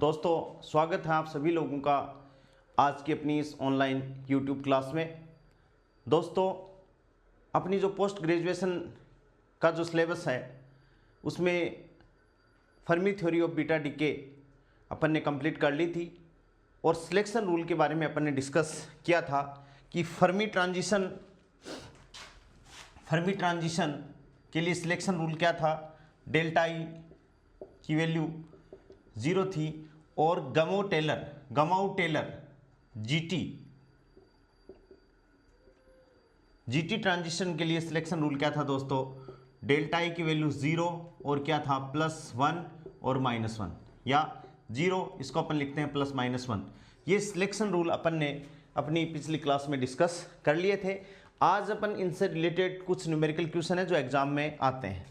दोस्तों स्वागत है आप सभी लोगों का आज की अपनी इस ऑनलाइन यूट्यूब क्लास में। दोस्तों अपनी जो पोस्ट ग्रेजुएशन का जो सिलेबस है उसमें Fermi theory of beta decay अपन ने कंप्लीट कर ली थी और सिलेक्शन रूल के बारे में अपन ने डिस्कस किया था कि फर्मी ट्रांजिशन के लिए सिलेक्शन रूल क्या था। डेल्टा ई की वैल्यू 0 थी और गमाउ टेलर जीटी ट्रांजिशन के लिए सिलेक्शन रूल क्या था दोस्तों। डेल्टा ई की वैल्यू 0 और क्या था +1 और -1 या 0, इसको अपन लिखते हैं +-1। ये सिलेक्शन रूल अपन ने अपनी पिछली क्लास में डिस्कस कर लिए थे। आज अपन इनसे रिलेटेड कुछ न्यूमेरिकल क्वेश्चन है जो एग्जाम में आते हैं।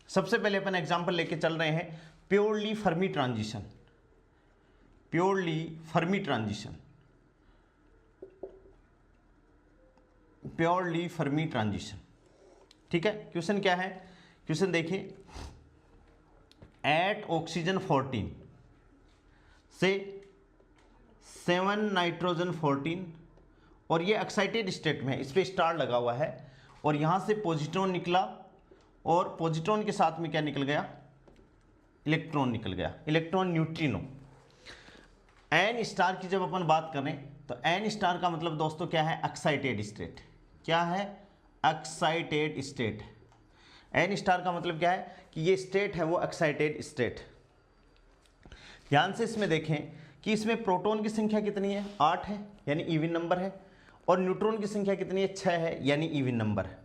सबसे पहले अपन एग्जाम्पल लेके चल रहे हैं प्योरली फर्मी ट्रांजिशन। ठीक है, क्वेश्चन क्या है। क्वेश्चन देखिए, एट ऑक्सीजन 14 से 7 नाइट्रोजन 14 और ये एक्साइटेड स्टेट में है, इस पर स्टार लगा हुआ है और यहां से पॉजिट्रॉन निकला और पॉजिट्रॉन के साथ में क्या निकल गया, इलेक्ट्रॉन निकल गया, इलेक्ट्रॉन न्यूट्रिनो। एन स्टार की जब अपन बात करें तो एन स्टार का मतलब दोस्तों क्या है, एक्साइटेड स्टेट। क्या है, एक्साइटेड स्टेट। एन स्टार का मतलब क्या है कि ये स्टेट है वो एक्साइटेड स्टेट। ध्यान से इसमें देखें कि इसमें प्रोटॉन की संख्या कितनी है, 8 है यानी इवन नंबर है, और न्यूट्रॉन की संख्या कितनी है, 6 है यानी इवन नंबर है।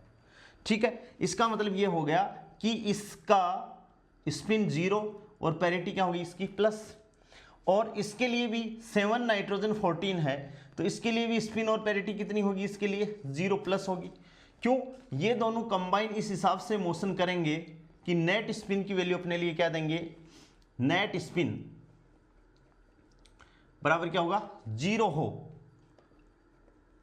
ठीक है, इसका मतलब ये हो गया कि इसका स्पिन 0 और पैरिटी क्या होगी इसकी प्लस, और इसके लिए भी 7 नाइट्रोजन 14 है तो इसके लिए भी स्पिन और पैरिटी कितनी होगी, इसके लिए 0+ होगी। क्यों, ये दोनों कंबाइन इस हिसाब से मोशन करेंगे कि नेट स्पिन की वैल्यू अपने लिए क्या देंगे, नेट स्पिन बराबर क्या होगा, 0 हो।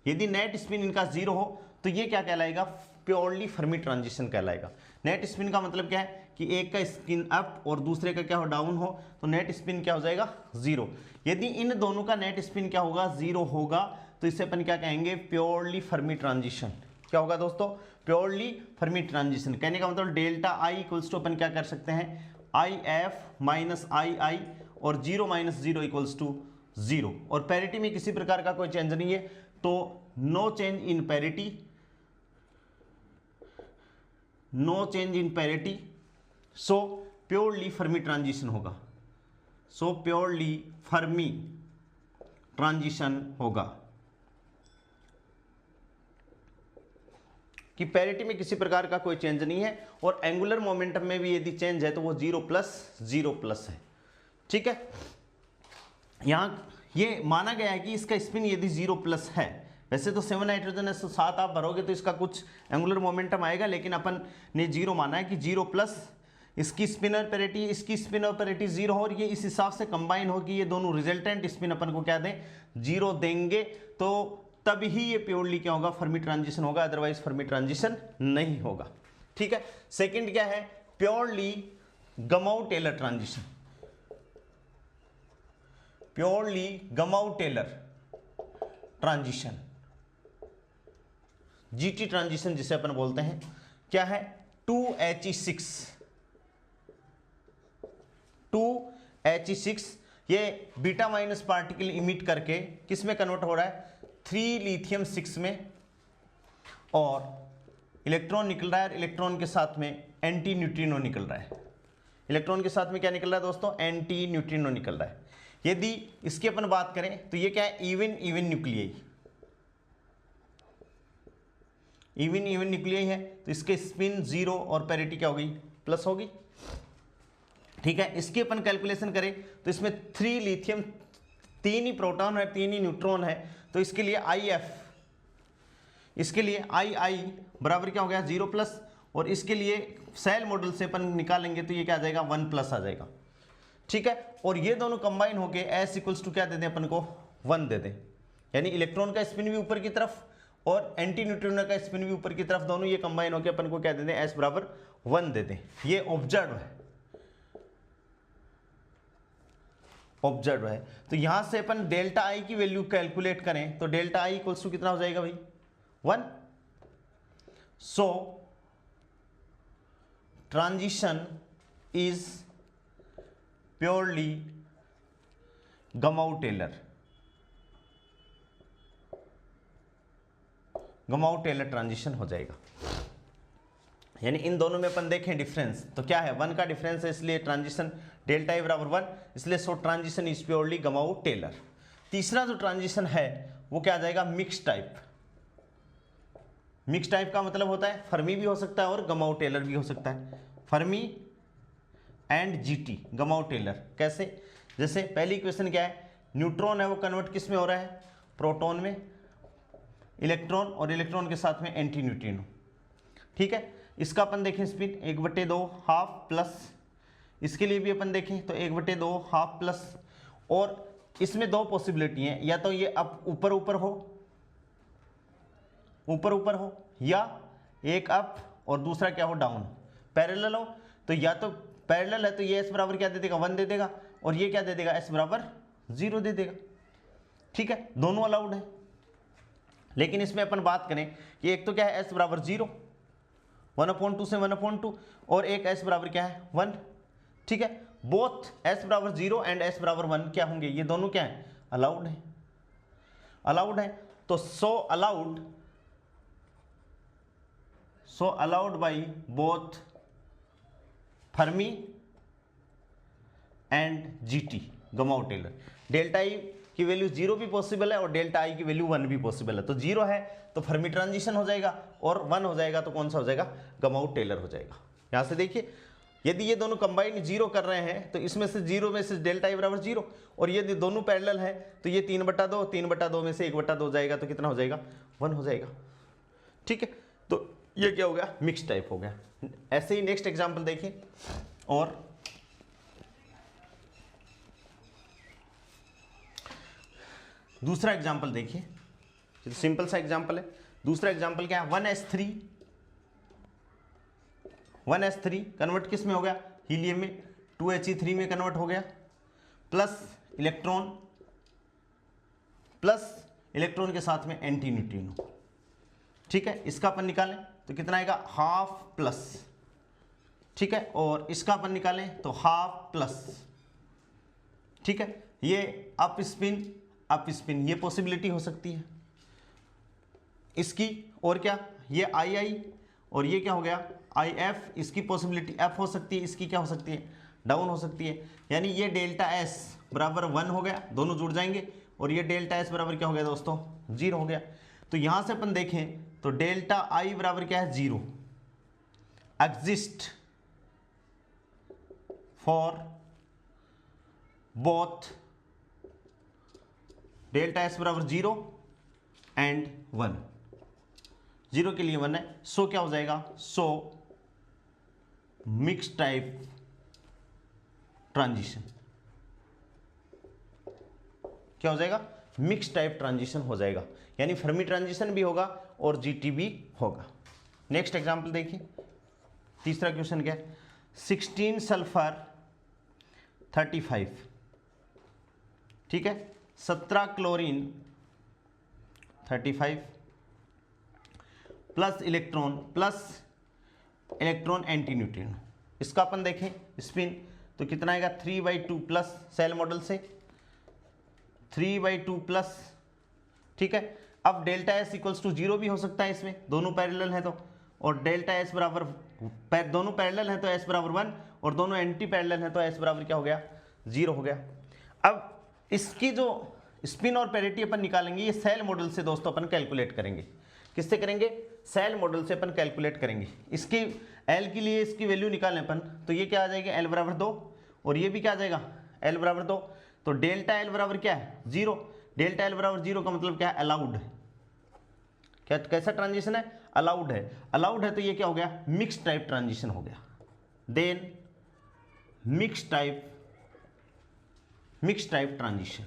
यदि नेट स्पिन इनका 0 हो तो ये क्या कहलाएगा, प्योरली फर्मी ट्रांजिशन कहलाएगा। नेट स्पिन का मतलब क्या है कि एक का स्पिन अप और दूसरे का क्या हो, डाउन हो, तो नेट स्पिन क्या हो जाएगा, 0। यदि इन दोनों का नेट स्पिन क्या होगा, 0 होगा, तो इसे अपन क्या कहेंगे, प्योरली फर्मी ट्रांजिशन। क्या होगा दोस्तों, प्योरली फर्मी ट्रांजिशन। कहने का मतलब डेल्टा आई इक्वल्स टू अपन क्या कर सकते हैं, IF माइनस II और 0 - 0 इक्वल्स टू 0, और पैरिटी में किसी प्रकार का कोई चेंज नहीं है तो no change in parity, so purely Fermi transition होगा। कि पैरिटी में किसी प्रकार का कोई चेंज नहीं है और एंगुलर मोमेंटम में भी यदि चेंज है तो वो 0+0+ है। ठीक है, यहां ये माना गया है कि इसका स्पिन यदि 0+ है, वैसे तो 7 नाइट्रोजन है तो 7 आप भरोगे तो इसका कुछ एंगुलर मोमेंटम आएगा, लेकिन अपन ने 0 माना है कि 0+, इसकी स्पिन और पैरिटी, इसकी स्पिन और पैरिटी 0 हो और ये इस हिसाब से कंबाइन हो कि ये दोनों रिजल्टेंट स्पिन अपन को क्या दें, 0 देंगे, तो तब ही ये प्योरली क्या होगा, फर्मी ट्रांजिशन होगा, अदरवाइज फर्मी ट्रांजिशन नहीं होगा। ठीक है, सेकंड क्या है, purely Gamow Teller transition. Purely Gamow Teller transition, GT transition जिसे अपन बोलते हैं, क्या है, 2He6 ये बीटा माइनस पार्टिकल इमिट करके किस में कन्वर्ट हो रहा है, 3 लिथियम 6 में, और इलेक्ट्रॉन निकल रहा है, इलेक्ट्रॉन के साथ में एंटी न्यूट्रिनो निकल रहा है। इलेक्ट्रॉन के साथ में क्या निकल रहा है दोस्तों, एंटी न्यूट्रिनो निकल रहा है। यदि इसकी अपन बात करें तो ये क्या है, इवन न्यूक्लियाई है, तो इसके स्पिन 0 और पैरिटी क्या होगी, प्लस होगी। ठीक है, इसकी अपन कैलकुलेशन करें तो इसमें 3 लिथियम, 3 ही प्रोटॉन है, 3 ही न्यूट्रॉन है, तो इसके लिए IF, इसके लिए II बराबर क्या हो गया, 0+, और इसके लिए सेल मॉडल से अपन निकालेंगे तो ये क्या आ जाएगा, 1+ आ जाएगा। ठीक है, और ये दोनों कंबाइन होके S इक्वल्स टू क्या दे दें अपन को, 1 दे दें, यानी इलेक्ट्रॉन का स्पिन भी ऊपर की तरफ और एंटी न्यूट्रिनो का स्पिन भी ऊपर की तरफ, दोनों ये कंबाइन होकर अपन को क्या दे दें, S बराबर 1 दे दें। ये ऑब्जर्व है। ऑब्जर्व है। तो यहां से अपन डेल्टा आई की वैल्यू कैलकुलेट करें तो डेल्टा आई इक्वल्स टू कितना हो जाएगा भाई 1। सो ट्रांजिशन इज प्योरली गमाउ-टेलर। गमाउ-टेलर ट्रांजिशन हो जाएगा। यानी इन दोनों में अपन देखें डिफरेंस तो क्या है 1 का डिफरेंस है, इसलिए ट्रांजिशन डेल्टा आई बराबर 1, इसलिए सो ट्रांजिशन इज प्योरली गमाउ-टेलर। तीसरा जो ट्रांजिशन है वो क्या आ जाएगा मिक्स टाइप। मिक्स टाइप का मतलब होता है फर्मी भी हो सकता है और गमाउ-टेलर भी हो सकता है। फर्मी एंड जीटी गमाउ-टेलर कैसे, जैसे पहली इक्वेशन क्या है, न्यूट्रॉन है वो कन्वर्ट किस में हो रहा है, प्रोटॉन में, इलेक्ट्रॉन और इलेक्ट्रॉन के साथ में एंटी न्यूट्रिनो। ठीक है, इसका अपन देखें स्पिन 1/2 हाफ प्लस, इसके लिए भी अपन देखें तो 1/2 हाफ प्लस। और इसमें दो पॉसिबिलिटी हैं, या तो ये अप ऊपर ऊपर हो, ऊपर ऊपर हो, या एक अप और दूसरा क्या हो डाउन, पैरेलल हो। तो या तो पैरेलल है तो ये एस बराबर क्या दे देगा 1 दे देगा, और ये क्या दे देगा एस बराबर 0 दे देगा। ठीक है, दोनों अलाउड है। लेकिन इसमें अपन बात करें कि एक तो क्या है एस बराबर 0 1/2 से 1/2, और एक एस बराबर क्या है 1। ठीक है, बोथ एस बराबर 0 एंड एस बराबर 1 क्या होंगे, ये दोनों क्या है अलाउड है, अलाउड है। तो so allowed by both Fermi and GT Gamow Teller. Delta I की वैल्यू 0 भी पॉसिबल है और डेल्टा आई की वैल्यू 1 भी पॉसिबल है। तो 0 है तो फर्मी ट्रांजिशन हो जाएगा, और 1 हो जाएगा तो कौन सा हो जाएगा गमाउ-टेलर हो जाएगा। यहां से देखिए यदि ये दोनों कंबाइन 0 कर रहे हैं तो इसमें से 0 में से डेल्टा आई बराबर 0, और यदि दोनों पैरेलल है तो ये 3/2, 3/2 में से 1/2 हो जाएगा तो कितना हो जाएगा 1 हो जाएगा। ठीक है, तो ये क्या हो गया मिक्स टाइप हो गया। ऐसे ही नेक्स्ट एग्जांपल देखिए, और दूसरा एग्जांपल देखिए, तो सिंपल सा एग्जांपल है। दूसरा एग्जांपल क्या है 1s3 कन्वर्ट किस में हो गया हीलियम में, 2he3 में कन्वर्ट हो गया, प्लस इलेक्ट्रॉन के साथ में एंटी न्यूट्रिनो। ठीक है, इसका अपन निकालें तो कितना आएगा हाफ प्लस। ठीक है, और इसका अपन निकालें तो हाफ प्लस। ठीक है, ये अप स्पिन ये पॉसिबिलिटी हो सकती है इसकी, और क्या ये आई और ये क्या हो गया IF, इसकी पॉसिबिलिटी F हो सकती है, इसकी क्या हो सकती है डाउन हो सकती है। यानी ये डेल्टा S बराबर 1 हो गया, दोनों जुड़ जाएंगे, और ये डेल्टा S बराबर क्या हो गया दोस्तों 0 हो गया। तो यहां से अपन देखें तो डेल्टा I बराबर क्या है 0 exist for both delta S बराबर 0 एंड 1, 0 के लिए 1 है। सो क्या हो जाएगा, सो मिक्स टाइप ट्रांजिशन, क्या हो जाएगा मिक्स टाइप ट्रांजिशन हो जाएगा, यानी फर्मी ट्रांजिशन भी होगा और जीटी भी होगा। नेक्स्ट एग्जांपल देखिए, तीसरा क्वेश्चन क्या है 16 सल्फर 35, ठीक है, 17 chlorine 35 plus electron anti neutrino. इसका अपन देखें स्पिन तो कितना आएगा 3/2 प्लस, सेल मॉडल से 3/2 प्लस। ठीक है, अब डेल्टा एस इक्वल्स टू 0 भी हो सकता है इसमें, दोनों पैरेलल हैं तो, और डेल्टा एस बराबर दोनों पैरेलल हैं तो एस बराबर 1, और दोनों एंटी पैरेलल हैं तो एस बराबर क्या हो गया 0 हो गया। अब इसकी जो स्पिन और पेरिटी अपन निकालेंगे ये सेल मॉडल से दोस्तों अपन कैलकुलेट करेंगे। किससे करेंगे, सेल मॉडल से अपन कैलकुलेट करेंगे। इसकी एल के लिए इसकी वैल्यू निकालें अपन तो ये क्या आ जाएगा एल बराबर 2, और ये भी क्या आ जाएगा एल बराबर 2। तो डेल्टा एल बराबर क्या है 0, डेल्टा एल बराबर 0 का मतलब क्या है अलाउड है। क्या कैसा ट्रांजिशन है अलाउड है, अलाउड है तो ये क्या हो गया मिक्स टाइप ट्रांजिशन हो गया। Then mix type transition.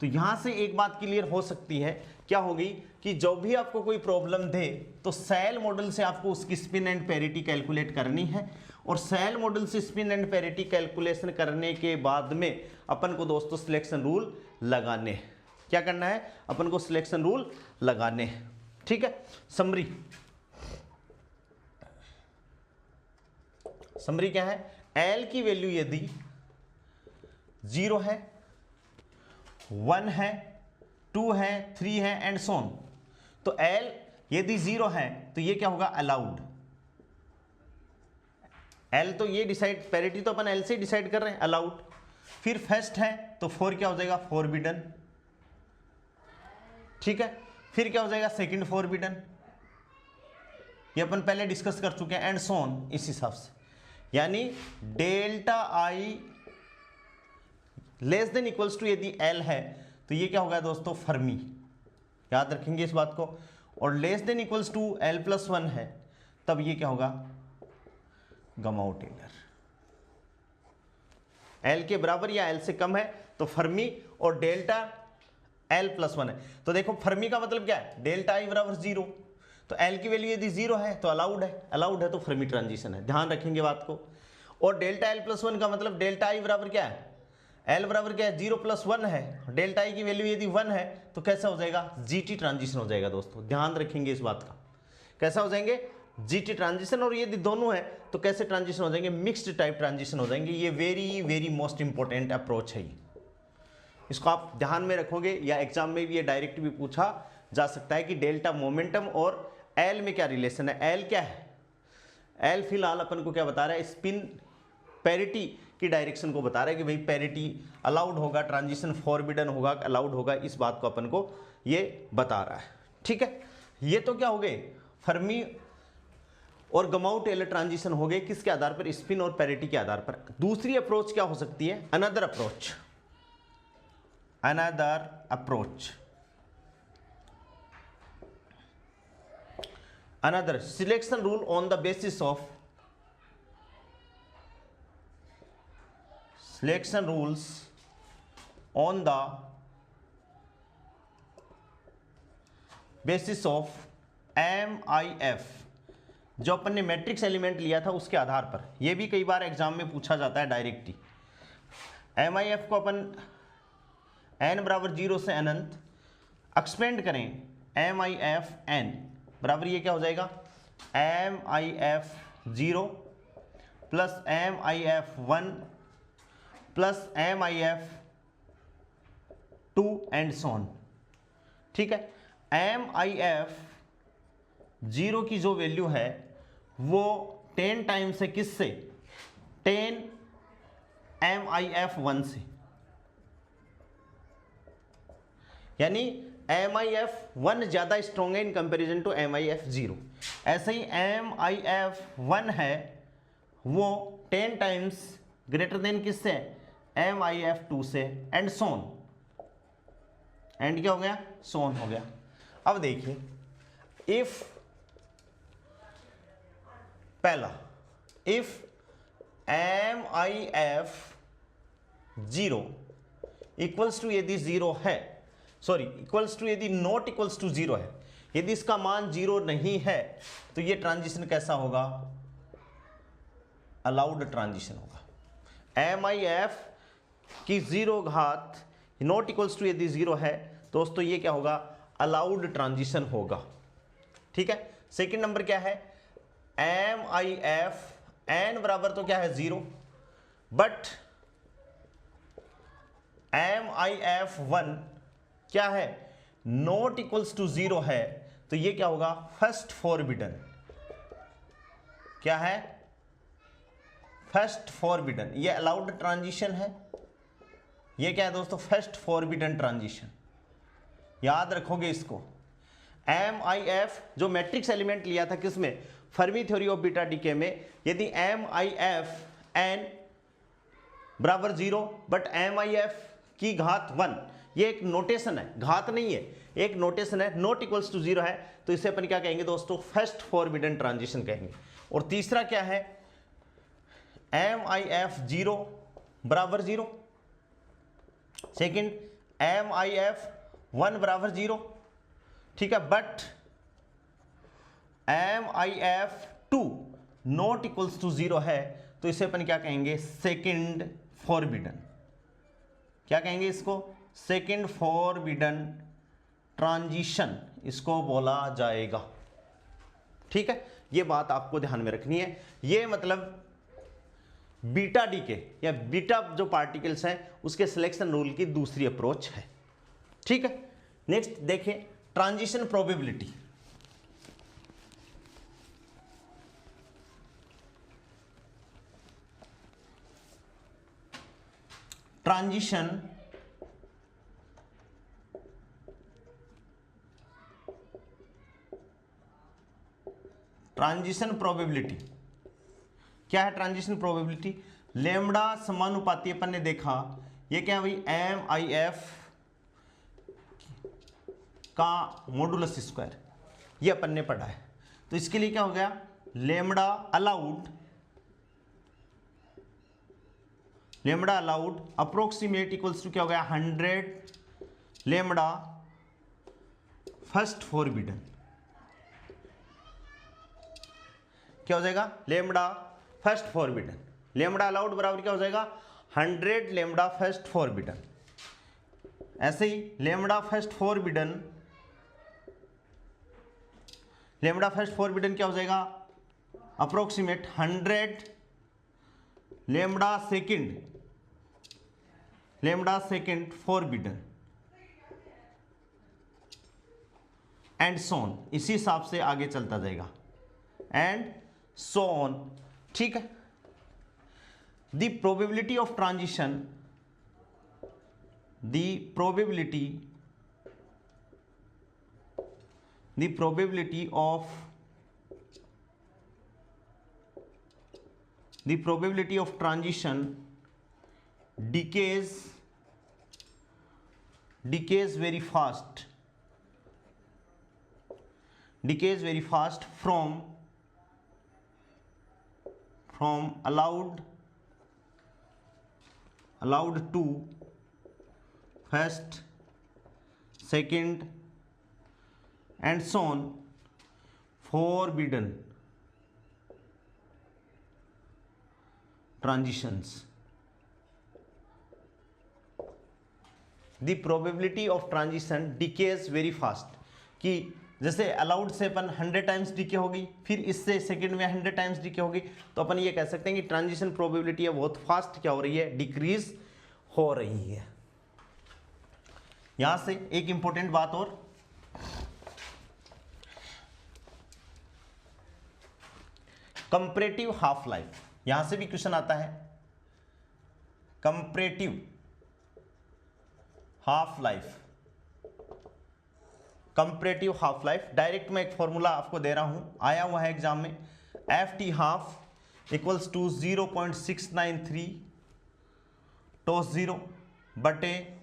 तो यहां से एक बात क्लियर हो सकती है क्या होगी कि जब भी आपको कोई प्रॉब्लम दे तो सेल मॉडल से आपको उसकी स्पिन एंड पेरिटी कैलकुलेट करनी है, और सेल मॉडल से स्पिन एंड पेरिटी कैलकुलेशन करने के बाद में अपन को दोस्तों सिलेक्शन रूल लगाने हैं। क्या करना है? अपन को सिलेक्शन रूल लगाने हैं। ठीक है, समरी क्या है? एल की वैल्यू यदि 0 है, 1 है, 2 है, 3 है एंड सोन, तो एल यदि 0 है तो ये क्या होगा? अलाउड। एल तो ये डिसाइड, पैरिटी तो अपन एल से डिसाइड कर रहे हैं, अलाउड। फिर फर्स्ट है तो 4 क्या हो जाएगा? फॉरबिडन। ठीक है, फिर क्या हो जाएगा? सेकंड फॉरबिडन, ये अपन पहले डिस्कस कर चुके हैं, एंड सोन इस हिसाब से। यानी delta I less than equals to यदि एल है तो ये क्या होगा दोस्तों? फर्मी। याद रखेंगे इस बात को। और less than equals to L plus 1 है तब ये क्या होगा? गमाउ टेलर। एल के बराबर या एल से कम है तो फर्मी, और डेल्टा एल प्लस 1 है तो देखो फर्मी का मतलब क्या है? डेल्टा आई बराबर 0, तो एल की वैल्यू यदि 0 है तो अलाउड है, अलाउड है तो फर्मी ट्रांजिशन है। ध्यान रखेंगे बात को। और डेल्टा एल प्लस 1 का मतलब डेल्टा आई बराबर क्या है? एल बराबर क्या है? 0 प्लस 1 है। डेल्टा आई की वैल्यू यदि 1 है तो कैसा हो जाएगा? जीटी ट्रांजिशन हो जाएगा दोस्तों। ध्यान रखेंगे इस बात का। कैसा हो जाएंगे? GT transition. और यदि दोनों है तो कैसे ट्रांजिशन हो जाएंगे? मिक्स्ड टाइप ट्रांजिशन हो जाएंगे। ये very very most important approach है। इसको आप ध्यान में रखोगे, या एग्जाम में भी ये डायरेक्ट भी पूछा जा सकता है कि डेल्टा मोमेंटम और एल में क्या रिलेशन है। एल क्या है? एल फिलहाल अपन को क्या बता रहा है? स्पिन पैरिटी की डायरेक्शन को बता रहा है कि भाई पैरिटी अलाउड होगा, ट्रांजिशन फॉरबिडन होगा, अलाउड होगा, इस बात को अपन को ये बता रहा है। ठीक है, ये तो क्या हो गए? फर्मी और गमाउ टेलर ट्रांजिशन हो गए। किसके आधार पर? स्पिन और पैरिटी के आधार पर। दूसरी अप्रोच क्या हो सकती है? Another approach, another approach, another selection rule on the basis of selection rules on the basis of MIF, जो अपन ने मैट्रिक्स एलिमेंट लिया था उसके आधार पर। यह भी कई बार एग्जाम में पूछा जाता है डायरेक्ट ही। MIF को अपन n बराबर 0 से अनंत एक्सपेंड करें, MIF n बराबर ये क्या हो जाएगा? MIF 0 plus MIF 1 plus MIF 2 and so on. ठीक है, MIF 0 की जो वैल्यू है वो 10 टाइम्स है किससे? 10 MIF 1 से। यानी MIF 1 ज़्यादा स्ट्रॉन्ग है इन कंपेरिजन टू MIF 0। ऐसे ही MIF 1 है वो 10 टाइम्स ग्रेटर देन किससे? MIF 2 से, एंड सोन। एंड क्या हो गया? सोन हो गया। अब देखिए, इफ पहला, इफ MIF 0 इक्वल्स टू यदि 0 है, सॉरी इक्वल्स टू यदि नॉट इक्वल्स टू 0 है, यदि इसका मान 0 नहीं है तो ये ट्रांजिशन कैसा होगा? अलाउड ट्रांजिशन होगा। MIF की 0 घात नॉट इक्वल्स टू यदि 0 है दोस्तों ये क्या होगा? अलाउड ट्रांजिशन होगा। ठीक है, सेकंड नंबर क्या है? MIF n बराबर तो क्या है? 0, बट MIF 1 क्या है? नॉट इक्वल्स टू 0 है तो ये क्या होगा? First forbidden. क्या है? First forbidden. ये अलाउड ट्रांजिशन है। ये क्या है दोस्तों? First forbidden transition. याद रखोगे इसको। MIF जो मैट्रिक्स एलिमेंट लिया था किसमें? Fermi theory of beta DK में। यदि MIF n बराबर 0 बट MIF की घात 1, ये एक नोटेशन है, घात नहीं है, एक नोटेशन है, नॉट इक्वल्स टू 0 है तो इसे अपन क्या कहेंगे दोस्तों? फर्स्ट फॉरबिडन ट्रांजिशन कहेंगे। और तीसरा क्या है? MIF 0 बराबर 0, सेकंड MIF 1 बराबर 0, ठीक है, but MIF2 not equals to 0 है, तो इसे अपन क्या कहेंगे, सेकंड फॉरबिडन। क्या कहेंगे इसको, सेकंड फॉरबिडन ट्रांजिशन इसको बोला जाएगा। ठीक है, ये बात आपको ध्यान में रखनी है। ये मतलब बीटा डीके या बीटा जो पार्टिकल्स हैं उसके सिलेक्शन रूल की दूसरी अप्रोच है। ठीक है, नेक्स्ट देखिए ट्रांजिशन प्रोबेबिलिटी। ट्रांजिशन प्रोबेबिलिटी क्या है? ट्रांजिशन प्रोबेबिलिटी लेमडा समानुपाती अपन ने देखा, ये क्या है भाई, MIF का मॉडुलस स्क्वायर, ये अपन ने पढ़ा है। तो इसके लिए क्या हो गया, lambda allowed approximate equals to क्या हो गया, 100 लेमडा फर्स्ट फॉरबिडन। क्या हो जाएगा, lambda first forbidden. Lambda allowed बराबर क्या हो जाएगा, 100 लेमडा फर्स्ट फॉरबिडन। ऐसे ही लेमडा फर्स्ट फॉरबिडन क्या हो जाएगा, approximate 100 lambda second forbidden and so on. इसी हिसाब से आगे चलता जाएगा एंड so on। ठीक है, the probability of transition decays very fast from allowed to first, second and so on forbidden transitions। The probability of transition decays very fast, कि जैसे अलाउड से अपन 100 टाइम्स डीके होगी, फिर इससे सेकंड में 100 times DK होगी, तो अपन ये कह सकते हैं कि ट्रांजिशन प्रोबेबिलिटी है बहुत फास्ट क्या हो रही है, डिक्रीज हो रही है। यहां से एक इंपॉर्टेंट बात और, कंपैरेटिव हाफ लाइफ, यहां से भी क्वेश्चन आता है। कंपैरेटिव हाफ लाइफ डायरेक्ट मैं एक फॉर्मूला आपको दे रहा हूं, आया हुआ है एग्जाम में, FT हाफ इक्वल्स टू 0.693 टॉस 0 बटे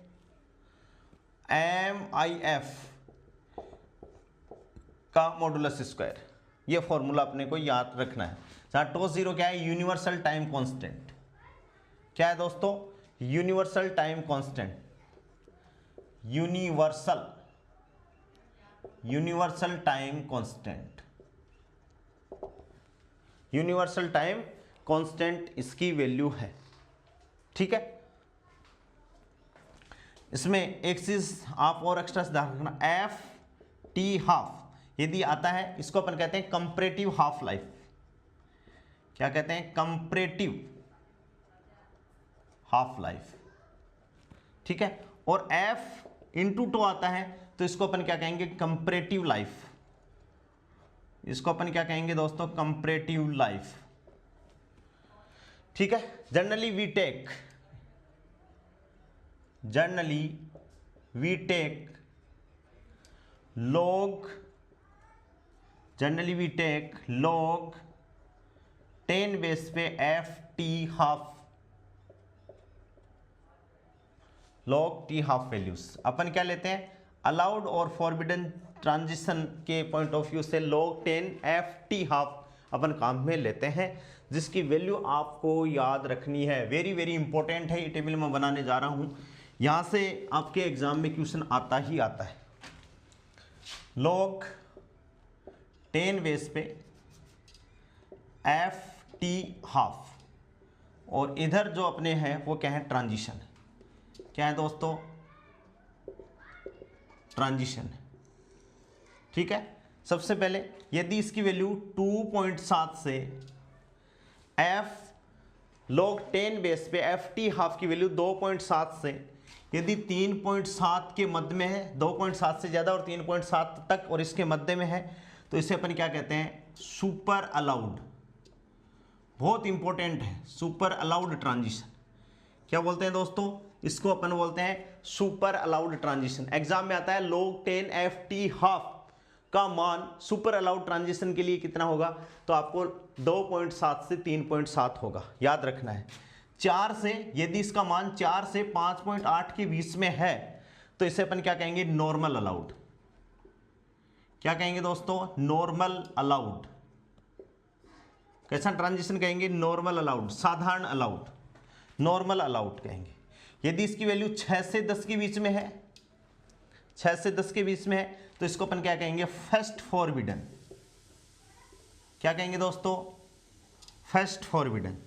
MIF का मॉडुलस स्क्वायर। ये फॉर्मूला अपने को याद रखना है। जहां टॉस 0 क्या है, यूनिवर्सल टाइम कांस्टेंट। क्या है दोस्तों, universal time constant, universal time constant इसकी वैल्यू है। ठीक है, इसमें एक चीज आप और एक्स्ट्रा ध्यान रखना, FT हाफ यदि आता है, इसको अपन कहते हैं कंपैरेटिव हाफ लाइफ। क्या कहते हैं, कंपैरेटिव हाफ लाइफ। ठीक है, और F इंटू टू आता है, तो इसको अपन क्या कहेंगे, कंपैरेटिव लाइफ। इसको अपन क्या कहेंगे दोस्तों, कंपैरेटिव लाइफ। ठीक है, generally we take log 10 base पे FT half, log T half values अपन क्या लेते हैं, अलाउड और फॉरबिडन ट्रांजिशन के पॉइंट ऑफ व्यू से log 10 FT हाफ अपन काम में लेते हैं, जिसकी वैल्यू आपको याद रखनी है। वेरी वेरी इंपॉर्टेंट है, ये टेबल मैं बनाने जा रहा हूं, यहां से आपके एग्जाम में क्वेश्चन आता ही आता है। log 10 बेस पे FT हाफ, और इधर जो अपने हैं वो क्या है, ट्रांजिशन। क्या है दोस्तों, ट्रांजिशन। ठीक है, सबसे पहले यदि इसकी वैल्यू 2.7 से log 10 बेस पे FT हाफ की वैल्यू 2.7 से यदि 3.7 के मध्य में है, 2.7 से ज़्यादा और 3.7 तक और इसके मध्य में है, तो इसे अपन क्या कहते हैं, सुपर अलाउड। बहुत इंपॉर्टेंट है, सुपर अलाउड ट्रांजिशन। क्या बोलते हैं दोस्तों, इसको अपन बोलते हैं सुपर अलाउड ट्रांजिशन। एग्जाम में आता है log 10 FT हाफ का मान सुपर अलाउड ट्रांजिशन के लिए कितना होगा, तो आपको 2.7 से 3.7 होगा, याद रखना है। 4 से यदि इसका मान 4 से 5.8 के बीच में है तो इसे अपन क्या कहेंगे, नॉर्मल अलाउड। क्या कहेंगे दोस्तों, नॉर्मल अलाउड। कैसा ट्रांजिशन कहेंगे, नॉर्मल अलाउड, साधारण अलाउड, नॉर्मल अलाउड कहेंगे। यदि इसकी वैल्यू 6 से 10 के बीच में है, 6 से 10 के बीच में है, तो इसको अपन क्या कहेंगे, फर्स्ट फॉरबिडन। क्या कहेंगे दोस्तों, फर्स्ट फॉरबिडन।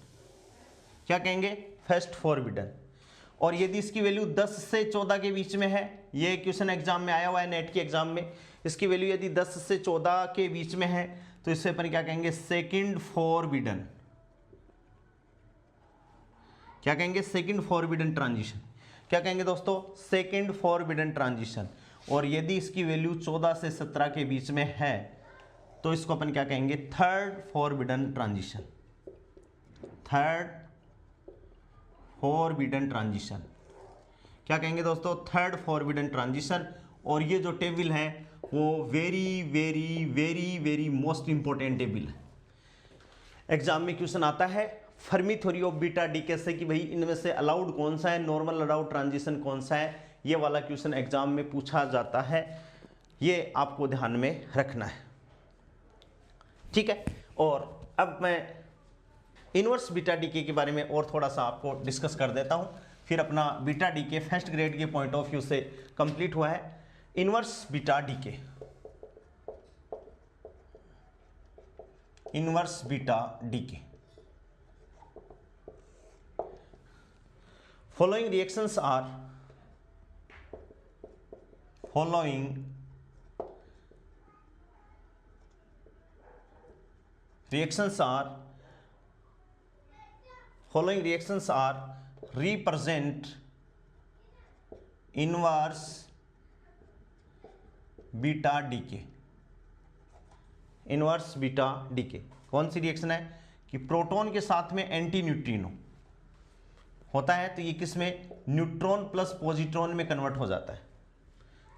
क्या कहेंगे, फर्स्ट फॉरबिडन। और यदि इसकी वैल्यू 10 से 14 के बीच में है, ये क्वेश्चन एग्जाम में आया हुआ है, नेट के एग्जाम में, इसकी वैल्यू यदि 10 से 14 के बीच में है तो इससे अपन क्या कहेंगे, सेकंड फॉरबिडन। क्या कहेंगे, सेकंड फॉरबिडन ट्रांजिशन। क्या कहेंगे दोस्तों, सेकंड फॉरबिडन ट्रांजिशन। और यदि इसकी वैल्यू 14 से 17 के बीच में है तो इसको अपन क्या कहेंगे, third forbidden transition. Third forbidden transition. क्या कहेंगे दोस्तों, थर्ड फॉरबिडन ट्रांजिशन। और ये जो टेबल है वो very very very very most important table है। एग्जाम में क्वेश्चन आता है Fermi theory of beta DK से कि भाई इनमें से अलाउड कौन सा है, नॉर्मल अलाउड ट्रांजिशन कौन सा है, ये वाला क्वेश्चन एग्जाम में पूछा जाता है, ये आपको ध्यान में रखना है। ठीक है, और अब मैं इनवर्स बीटा डीके के बारे में और थोड़ा सा आपको डिस्कस कर देता हूं, फिर अपना बीटा डीके फर्स्ट ग्रेड के पॉइंट ऑफ व्यू से कंप्लीट हुआ है। Inverse beta decay, inverse beta decay. Following reactions are, following reactions are represent inverse beta decay. Inverse beta decay कौन सी रिएक्शन है कि प्रोटॉन के साथ में एंटी न्यूट्रिनो होता है तो ये किस में, न्यूट्रॉन प्लस पॉजिट्रॉन में कन्वर्ट हो जाता है।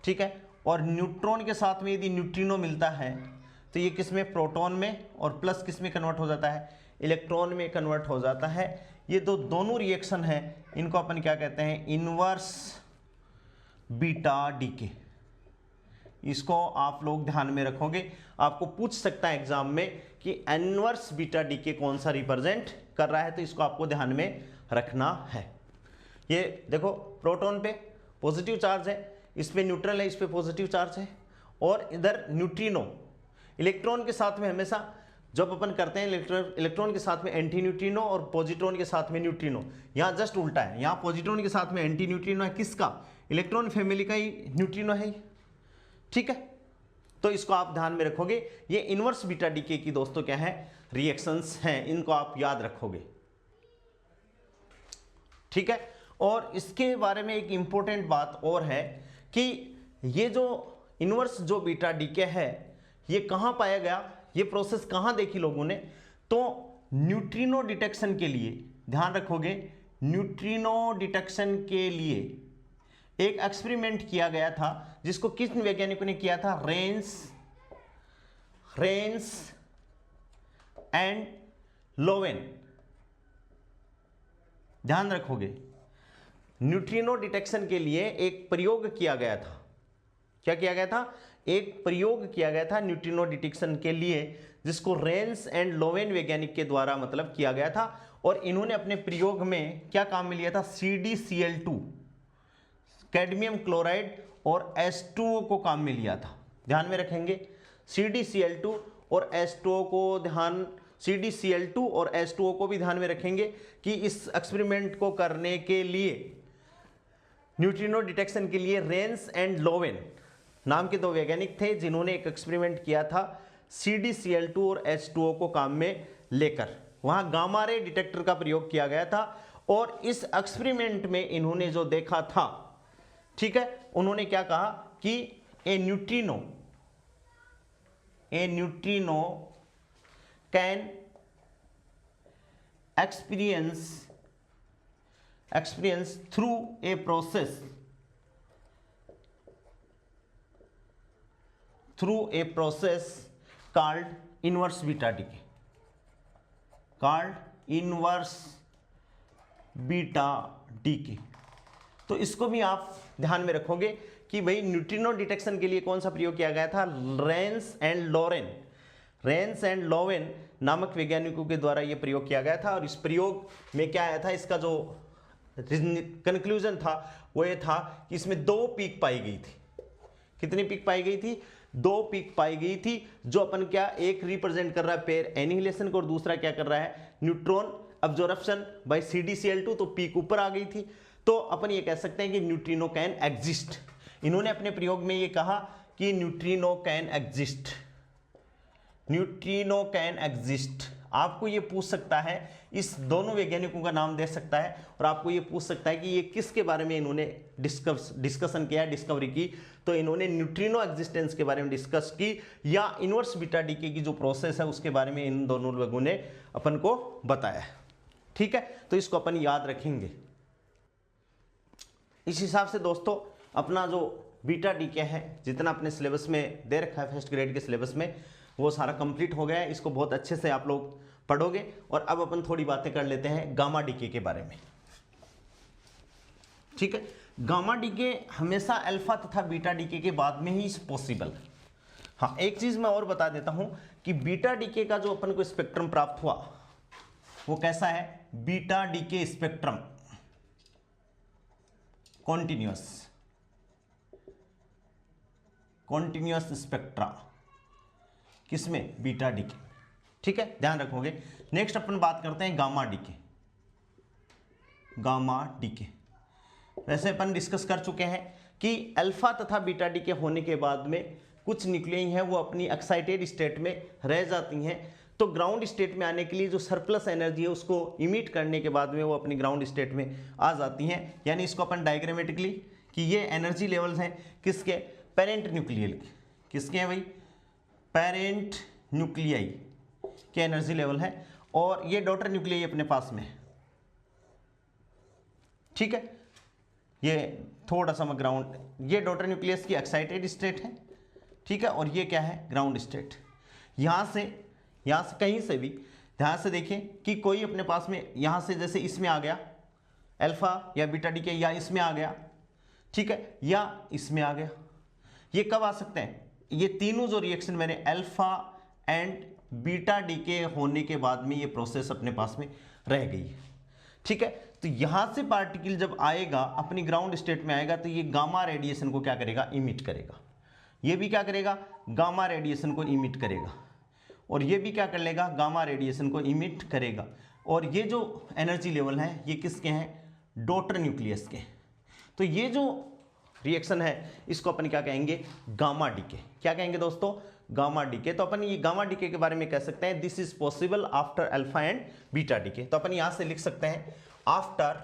ठीक है, और न्यूट्रॉन के साथ में यदि न्यूट्रिनो मिलता है तो ये किस में, प्रोटॉन में, और प्लस किस में कन्वर्ट हो जाता है, इलेक्ट्रॉन में कन्वर्ट हो जाता है। ये दोनों रिएक्शन है, इनको अपन क्या कहते हैं, इनवर्स बीटा डीके। इसको आप लोग ध्यान में रखोगे, आपको पूछ सकता है एग्जाम में कि इनवर्स बीटा डीके कौन सा रिप्रेजेंट कर रहा है, तो इसको आपको ध्यान में रखना है। ये देखो प्रोटॉन पे पॉजिटिव चार्ज है, इस पे न्यूट्रल है, इस पे पॉजिटिव चार्ज है, और इधर न्यूट्रिनो इलेक्ट्रॉन के साथ में हमेशा जब अपन करते हैं इलेक्ट्रॉन के साथ में एंटी न्यूट्रिनो और पॉजिट्रॉन के साथ में न्यूट्रिनो, यहाँ जस्ट उल्टा है, यहाँ पॉजिट्रॉन के साथ में एंटी न्यूट्रिनो है, किसका, इलेक्ट्रॉन फैमिली का ही न्यूट्रिनो है। ठीक है, तो इसको आप ध्यान में रखोगे। ये इनवर्स बीटा डीके की दोस्तों क्या है, रिएक्शंस हैं, इनको आप याद रखोगे। ठीक है, और इसके बारे में एक इंपॉर्टेंट बात और है कि ये जो इनवर्स जो बीटा डीके है ये कहां पाया गया, ये प्रोसेस कहां देखी लोगों ने, तो न्यूट्रिनो डिटेक्शन के लिए ध्यान रखोगे, न्यूट्रिनो डिटेक्शन के लिए एक एक्सपेरिमेंट किया गया था जिसको किस वैज्ञानिकों ने किया था, रेंस एंड लोवेन। ध्यान रखोगे, न्यूट्रिनो डिटेक्शन के लिए एक प्रयोग किया गया था। क्या किया गया था, एक प्रयोग किया गया था न्यूट्रिनो डिटेक्शन के लिए, जिसको रेंस एंड लोवेन वैज्ञानिक के द्वारा मतलब किया गया था। और इन्होंने अपने प्रयोग में क्या काम में लिया था, CdCl2 कैडमियम क्लोराइड और H2O को काम में लिया था। ध्यान में रखेंगे। CdCl2 और H2O को ध्यान, CdCl2 और H2O को भी ध्यान में रखेंगे कि इस एक्सपेरिमेंट को करने के लिए, न्यूट्रिनो डिटेक्शन के लिए रेंस एंड लोवेन नाम के 2 वैज्ञानिक थे जिन्होंने एक एक्सपेरिमेंट किया था CdCl2 और H2O को काम में लेकर। वहां गामा रे डिटेक्टर का प्रयोग किया गया था और इस एक्सपेरिमेंट में इन्होंने जो देखा था, ठीक है, उन्होंने क्या कहा कि a neutrino can experience through a process called inverse beta decay, तो इसको भी आप ध्यान में रखोगे कि भाई न्यूट्रिनो डिटेक्शन के लिए कौन सा प्रयोग किया गया था, रेंस एंड लोवेन नामक वैज्ञानिकों के द्वारा यह प्रयोग किया गया था। और इस प्रयोग में क्या आया था, इसका जो कंक्लूजन था वो ये था कि इसमें 2 पीक पाई गई थी। कितनी पीक पाई गई थी? 2 पीक पाई गई थी, जो अपन क्या, एक रिप्रेजेंट कर रहा है पेयर एनिहिलेशन को और दूसरा क्या कर रहा है, न्यूट्रॉन अब्जॉर्प्शन बाय CdCl2, तो पीक ऊपर आ गई थी। तो अपन ये कह सकते हैं कि न्यूट्रिनो कैन एग्जिस्ट। इन्होंने अपने प्रयोग में ये कहा कि न्यूट्रिनो कैन एग्जिस्ट। आपको ये पूछ सकता है, इस दोनों वैज्ञानिकों का नाम दे सकता है और आपको ये पूछ सकता है कि ये किसके बारे में इन्होंने डिस्कशन किया, डिस्कवरी की। तो इन्होंने न्यूट्रिनो एग्जिस्टेंस के बारे में डिस्कस की या इनवर्स बीटा डीके की जो प्रोसेस है उसके बारे में इन दोनों लोगों ने अपन को बताया। ठीक है, तो इसको अपन याद रखेंगे। इस हिसाब से दोस्तों अपना जो बीटा डीके है जितना अपने सिलेबस में दे रखा है, फर्स्ट ग्रेड के सिलेबस में, वो सारा कंप्लीट हो गया है। इसको बहुत अच्छे से आप लोग पढ़ोगे। और अब अपन थोड़ी बातें कर लेते हैं गामा डीके के बारे में। ठीक है, गामा डीके हमेशा अल्फा तथा बीटा डीके के बाद में ही पॉसिबल। हाँ, एक चीज मैं और बता देता हूं कि बीटा डीके का जो अपन को स्पेक्ट्रम प्राप्त हुआ वो कैसा है, beta decay spectrum continuous spectra, किसमें, बीटा डीके। ठीक है, ध्यान रखोगे। नेक्स्ट अपन बात करते हैं गामा डीके। वैसे अपन डिस्कस कर चुके हैं कि अल्फा तथा बीटा डीके होने के बाद में कुछ न्यूक्लियाई हैं वो अपनी एक्साइटेड स्टेट में रह जाती हैं। तो ग्राउंड स्टेट में आने के लिए जो सरप्लस एनर्जी है उसको इमिट करने के बाद में वो अपनी ग्राउंड स्टेट में आ जाती हैं। यानी इसको अपन डायग्रामेटिकली कि ये एनर्जी लेवल्स हैं किसके, पेरेंट न्यूक्लियल के। किसके हैं भाई, पेरेंट न्यूक्लियाई के एनर्जी लेवल है। और ये डॉटर न्यूक्लियाई अपने पास में है। ठीक है, ये थोड़ा सा मैं ग्राउंड, ये डॉटर न्यूक्लियस की एक्साइटेड स्टेट है। ठीक है, और ये क्या है, ग्राउंड स्टेट। यहाँ से कहीं से भी ध्यान से देखिए कि कोई अपने पास में यहाँ से जैसे इसमें आ गया अल्फा या बीटा डीके, या इसमें आ गया, ठीक है, या इसमें आ गया। ये कब आ सकते हैं, ये तीनों जो रिएक्शन मैंने अल्फा एंड बीटा डीके होने के बाद में ये प्रोसेस अपने पास में रह गई है। ठीक है, तो यहां से पार्टिकल जब आएगा अपनी ग्राउंड स्टेट में आएगा तो ये गामा रेडिएशन को क्या करेगा, इमिट करेगा। ये भी क्या करेगा, गामा रेडिएशन को इमिट करेगा। और ये भी क्या कर लेगा, गामा रेडिएशन को इमिट करेगा। और ये जो एनर्जी लेवल है ये किसके हैं, डॉटर न्यूक्लियस के। तो ये जो रिएक्शन है इसको अपन क्या कहेंगे, गामा डीके। क्या कहेंगे दोस्तों, गामा डीके। तो अपन ये गामा डीके के बारे में कह सकते हैं this is possible after alpha and beta decay. तो अपन यहां से लिख सकते हैं after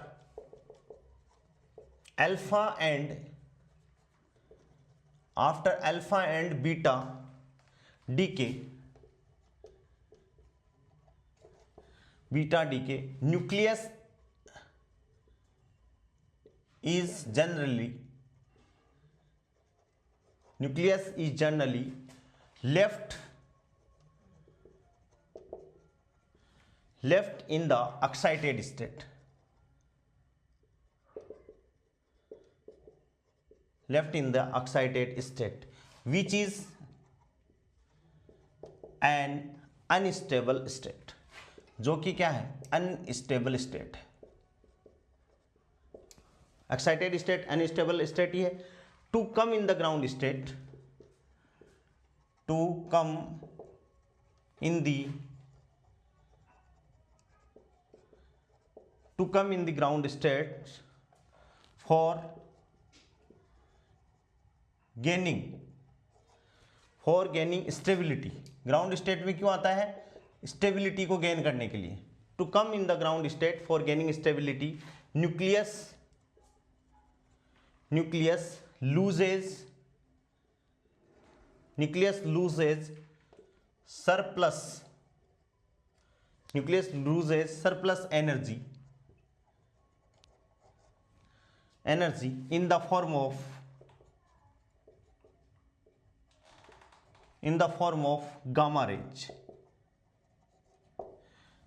alpha and beta decay, nucleus is generally left in the excited state, which is an unstable state, जो कि क्या है, unstable state. Excited state unstable state ही है। To come in the ground state, to come in the ground state for gaining stability. Ground state में क्यों आता है? स्टेबिलिटी को गेन करने के लिए। To come in the ground state for gaining stability, nucleus loses surplus energy in the form of gamma rays.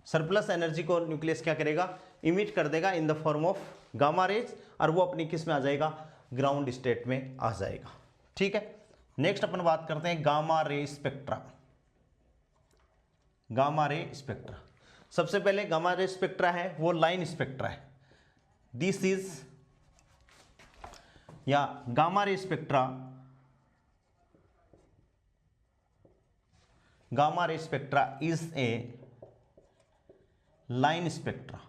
Surplus energy को nucleus क्या करेगा? इमिट कर देगा in the form of gamma rays, और वो अपनी किस में आ जाएगा? ग्राउंड स्टेट में आ जाएगा। ठीक है, नेक्स्ट अपन बात करते हैं गामा रे स्पेक्ट्रा। सबसे पहले गामा रे स्पेक्ट्रा है वो लाइन स्पेक्ट्रा है। दिस इज या gamma ray spectra is a line spectra.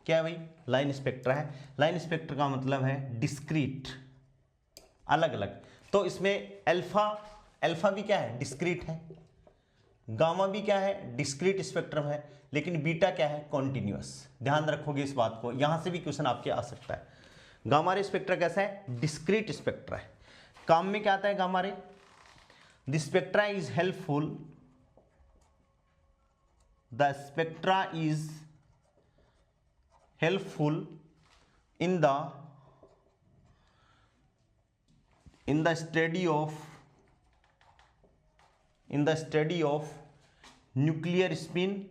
क्या है भाई? लाइन स्पेक्ट्रा है। लाइन स्पेक्ट्रा का मतलब है डिस्क्रीट, अलग अलग। तो इसमें अल्फा भी क्या है? डिस्क्रीट है। गामा भी क्या है? डिस्क्रीट स्पेक्ट्रम है। लेकिन बीटा क्या है? कॉन्टिन्यूअस। ध्यान रखोगे इस बात को, यहां से भी क्वेश्चन आपके आ सकता है। गामा रे स्पेक्ट्रा कैसा है? डिस्क्रीट स्पेक्ट्रा है। काम में क्या आता है gamma ray? The spectra is helpful in the study of nuclear spin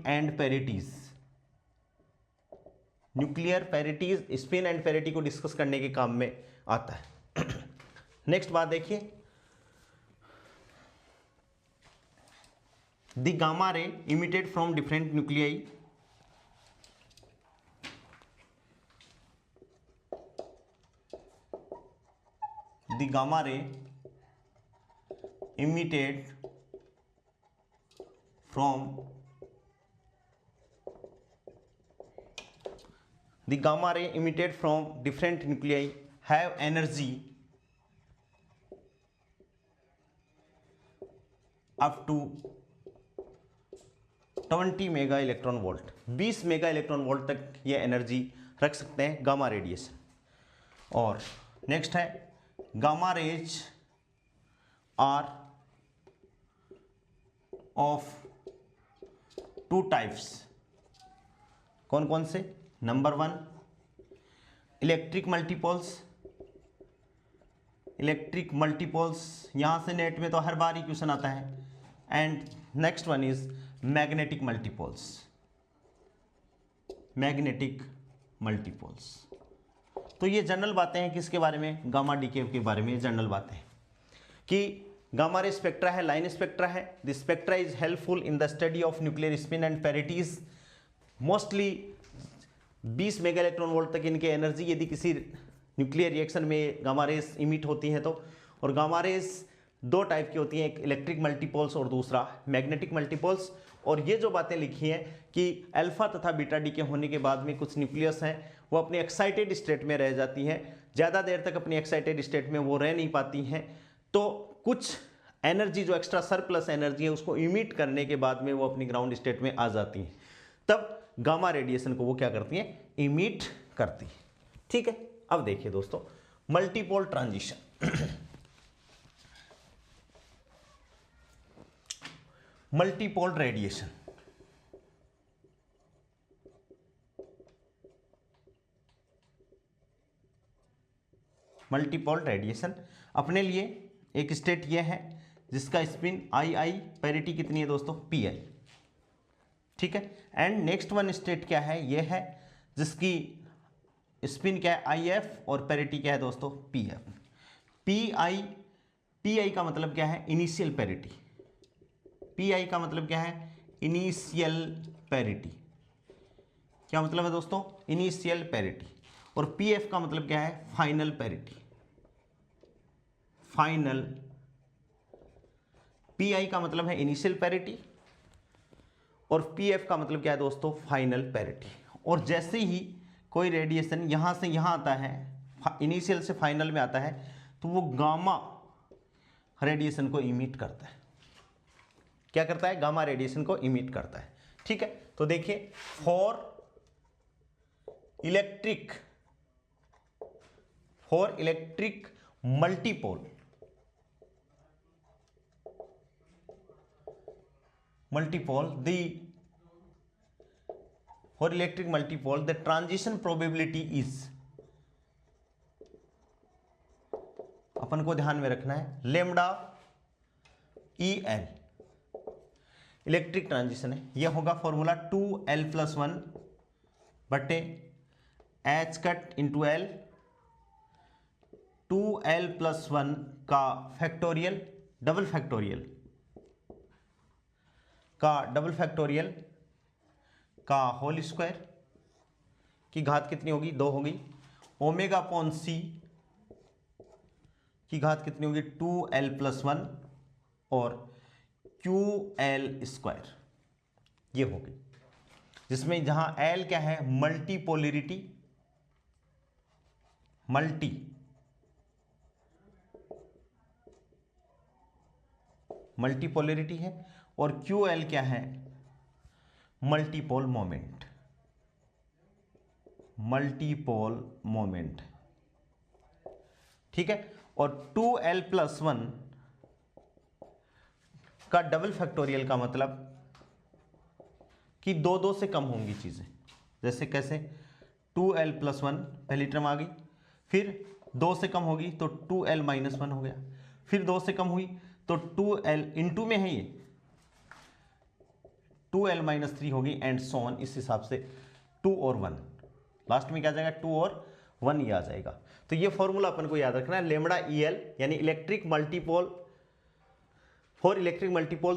and parities। Nuclear parities, spin and parity को डिस्कस करने के काम में आता है। नेक्स्ट बात देखिए, the gamma ray emitted from different nuclei have energy up to 20 mega electron volt. 20 mega electron volt तक ये एनर्जी रख सकते हैं गामा रेडिएशन। और नेक्स्ट है gamma rays are of two types. कौन कौन से? नंबर 1 इलेक्ट्रिक मल्टीपोल्स, यहां से नेट में तो हर बार ही क्वेश्चन आता है। And next one is magnetic multipoles. तो ये जनरल बातें हैं किसके बारे में? गामा डीके के बारे में। जनरल बातें कि गामा रे स्पेक्ट्रा है, लाइन स्पेक्ट्रा है। The spectra is helpful in the study of nuclear spin and parities. Mostly 20 mega electron volt तक इनकी एनर्जी यदि किसी न्यूक्लियर रिएक्शन में गामा रेस इमिट होती हैं तो। और गामा रेस दो टाइप की होती हैं, एक इलेक्ट्रिक मल्टीपोल्स और दूसरा मैग्नेटिक मल्टीपोल्स। और ये जो बातें लिखी हैं कि अल्फा तथा बीटा डी के होने के बाद में कुछ न्यूक्लियस हैं वो अपने एक्साइटेड स्टेट में रह जाती हैं, ज़्यादा देर तक अपनी एक्साइटेड स्टेट में वो रह नहीं पाती हैं। तो कुछ एनर्जी जो एक्स्ट्रा सरप्लस एनर्जी है उसको इमिट करने के बाद में वो अपनी ग्राउंड स्टेट में आ जाती हैं, तब गामा रेडिएशन को वो क्या करती हैं? इमिट करती हैं। ठीक है, अब देखिए दोस्तों मल्टीपोल ट्रांजिशन। मल्टीपोल रेडिएशन, अपने लिए एक स्टेट ये है जिसका स्पिन आई, पैरिटी कितनी है दोस्तों? पी। ठीक है। एंड नेक्स्ट वन स्टेट क्या है? ये है जिसकी स्पिन क्या है? IF, और पैरिटी क्या है दोस्तों? PF। PI का मतलब क्या है? Initial parity. PI का मतलब क्या है? Initial parity. क्या मतलब है दोस्तों? Initial parity. और पीएफ का मतलब क्या है, फाइनल पैरिटी। फाइनल, पीआई का मतलब है इनिशियल पैरिटी और पीएफ का मतलब क्या है दोस्तों, फाइनल पैरिटी। और जैसे ही कोई रेडिएशन यहां से यहां आता है, इनिशियल से फाइनल में आता है, तो वो गामा रेडिएशन को इमिट करता है। क्या करता है, गामा रेडिएशन को इमिट करता है। ठीक है, तो देखिए for electric multipole the transition probability is, अपन को ध्यान में रखना है lambda E L, electric transition है, यह होगा फॉर्मूला 2l+1 बटे H cut into L, 2l+1 का फैक्टोरियल, डबल फैक्टोरियल का होल स्क्वायर की घात कितनी होगी, 2 होगी, ओमेगा अपॉन सी की घात कितनी होगी, 2l+1 और QL स्क्वायर, ये होगी, जिसमें जहां L क्या है, मल्टीपोलरिटी है, और QL क्या है, मल्टीपोल मोमेंट। ठीक है, और 2l+1 का डबल फैक्टोरियल का मतलब कि 2 से कम होंगी चीजें। जैसे कैसे, 2l+1 पहली टर्म आ गई, फिर 2 से कम होगी तो 2l-1 हो गया, फिर 2 से कम हुई तो 2l इंटू में है ये 2l-3 होगी, एंड सो ऑन। इस हिसाब से 2 और 1, लास्ट में क्या आ जाएगा, 2 और 1 ये आ जाएगा। तो ये फॉर्मूला अपन को याद रखना है, लेमडा ई एल यानी electric multipole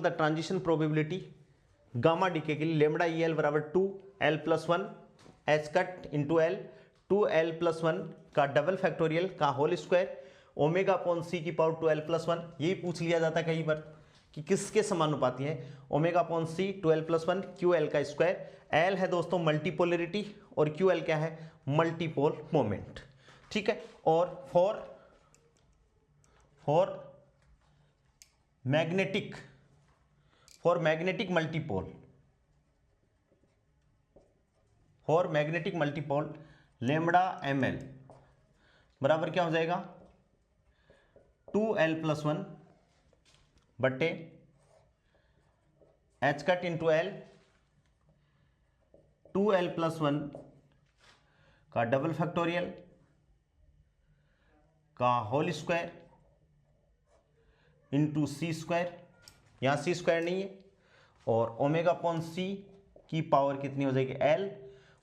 the transition probability gamma decay के लिए लेमडा ई एल बराबर 2l+1 H cut into L, 2l+1 का डबल फैक्टोरियल का होल स्क्वायर, ओमेगा अपॉन सी की पावर 2l+1। यही पूछ लिया जाता है कई बार कि किसके समानुपाती है, ओमेगा अपॉन सी 2l+1 QL का स्क्वायर। L है दोस्तों मल्टीपोलरिटी और QL क्या है, मल्टीपोल मोमेंट। ठीक है, और for magnetic multipole lambda ml बराबर क्या हो जाएगा, 2l+1 बट्टे H cut into L, 2l+1 का डबल फैक्टोरियल का होल स्क्वायर इंटू सी स्क्वायर, यहाँ सी स्क्वायर नहीं है, और ओमेगा अपॉन सी की पावर कितनी हो जाएगी, एल,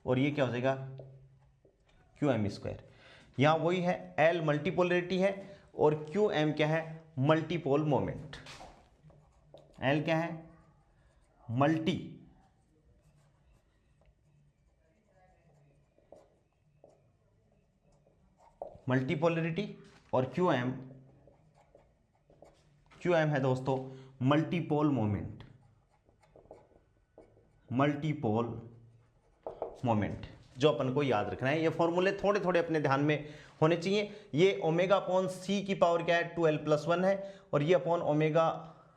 और ये क्या हो जाएगा, QM स्क्वायर। यहाँ वही है, एल मल्टीपोलरिटी है और QM क्या है, मल्टीपोल मोमेंट। एल क्या है, मल्टीपोलरिटी, और QM है दोस्तों मल्टीपोल मोमेंट, जो अपन को याद रखना है। ये फॉर्मूले थोड़े थोड़े अपने ध्यान में होने चाहिए। ये ओमेगा अपॉन सी की पावर क्या है, 2l+1 है, और ये ओमेगा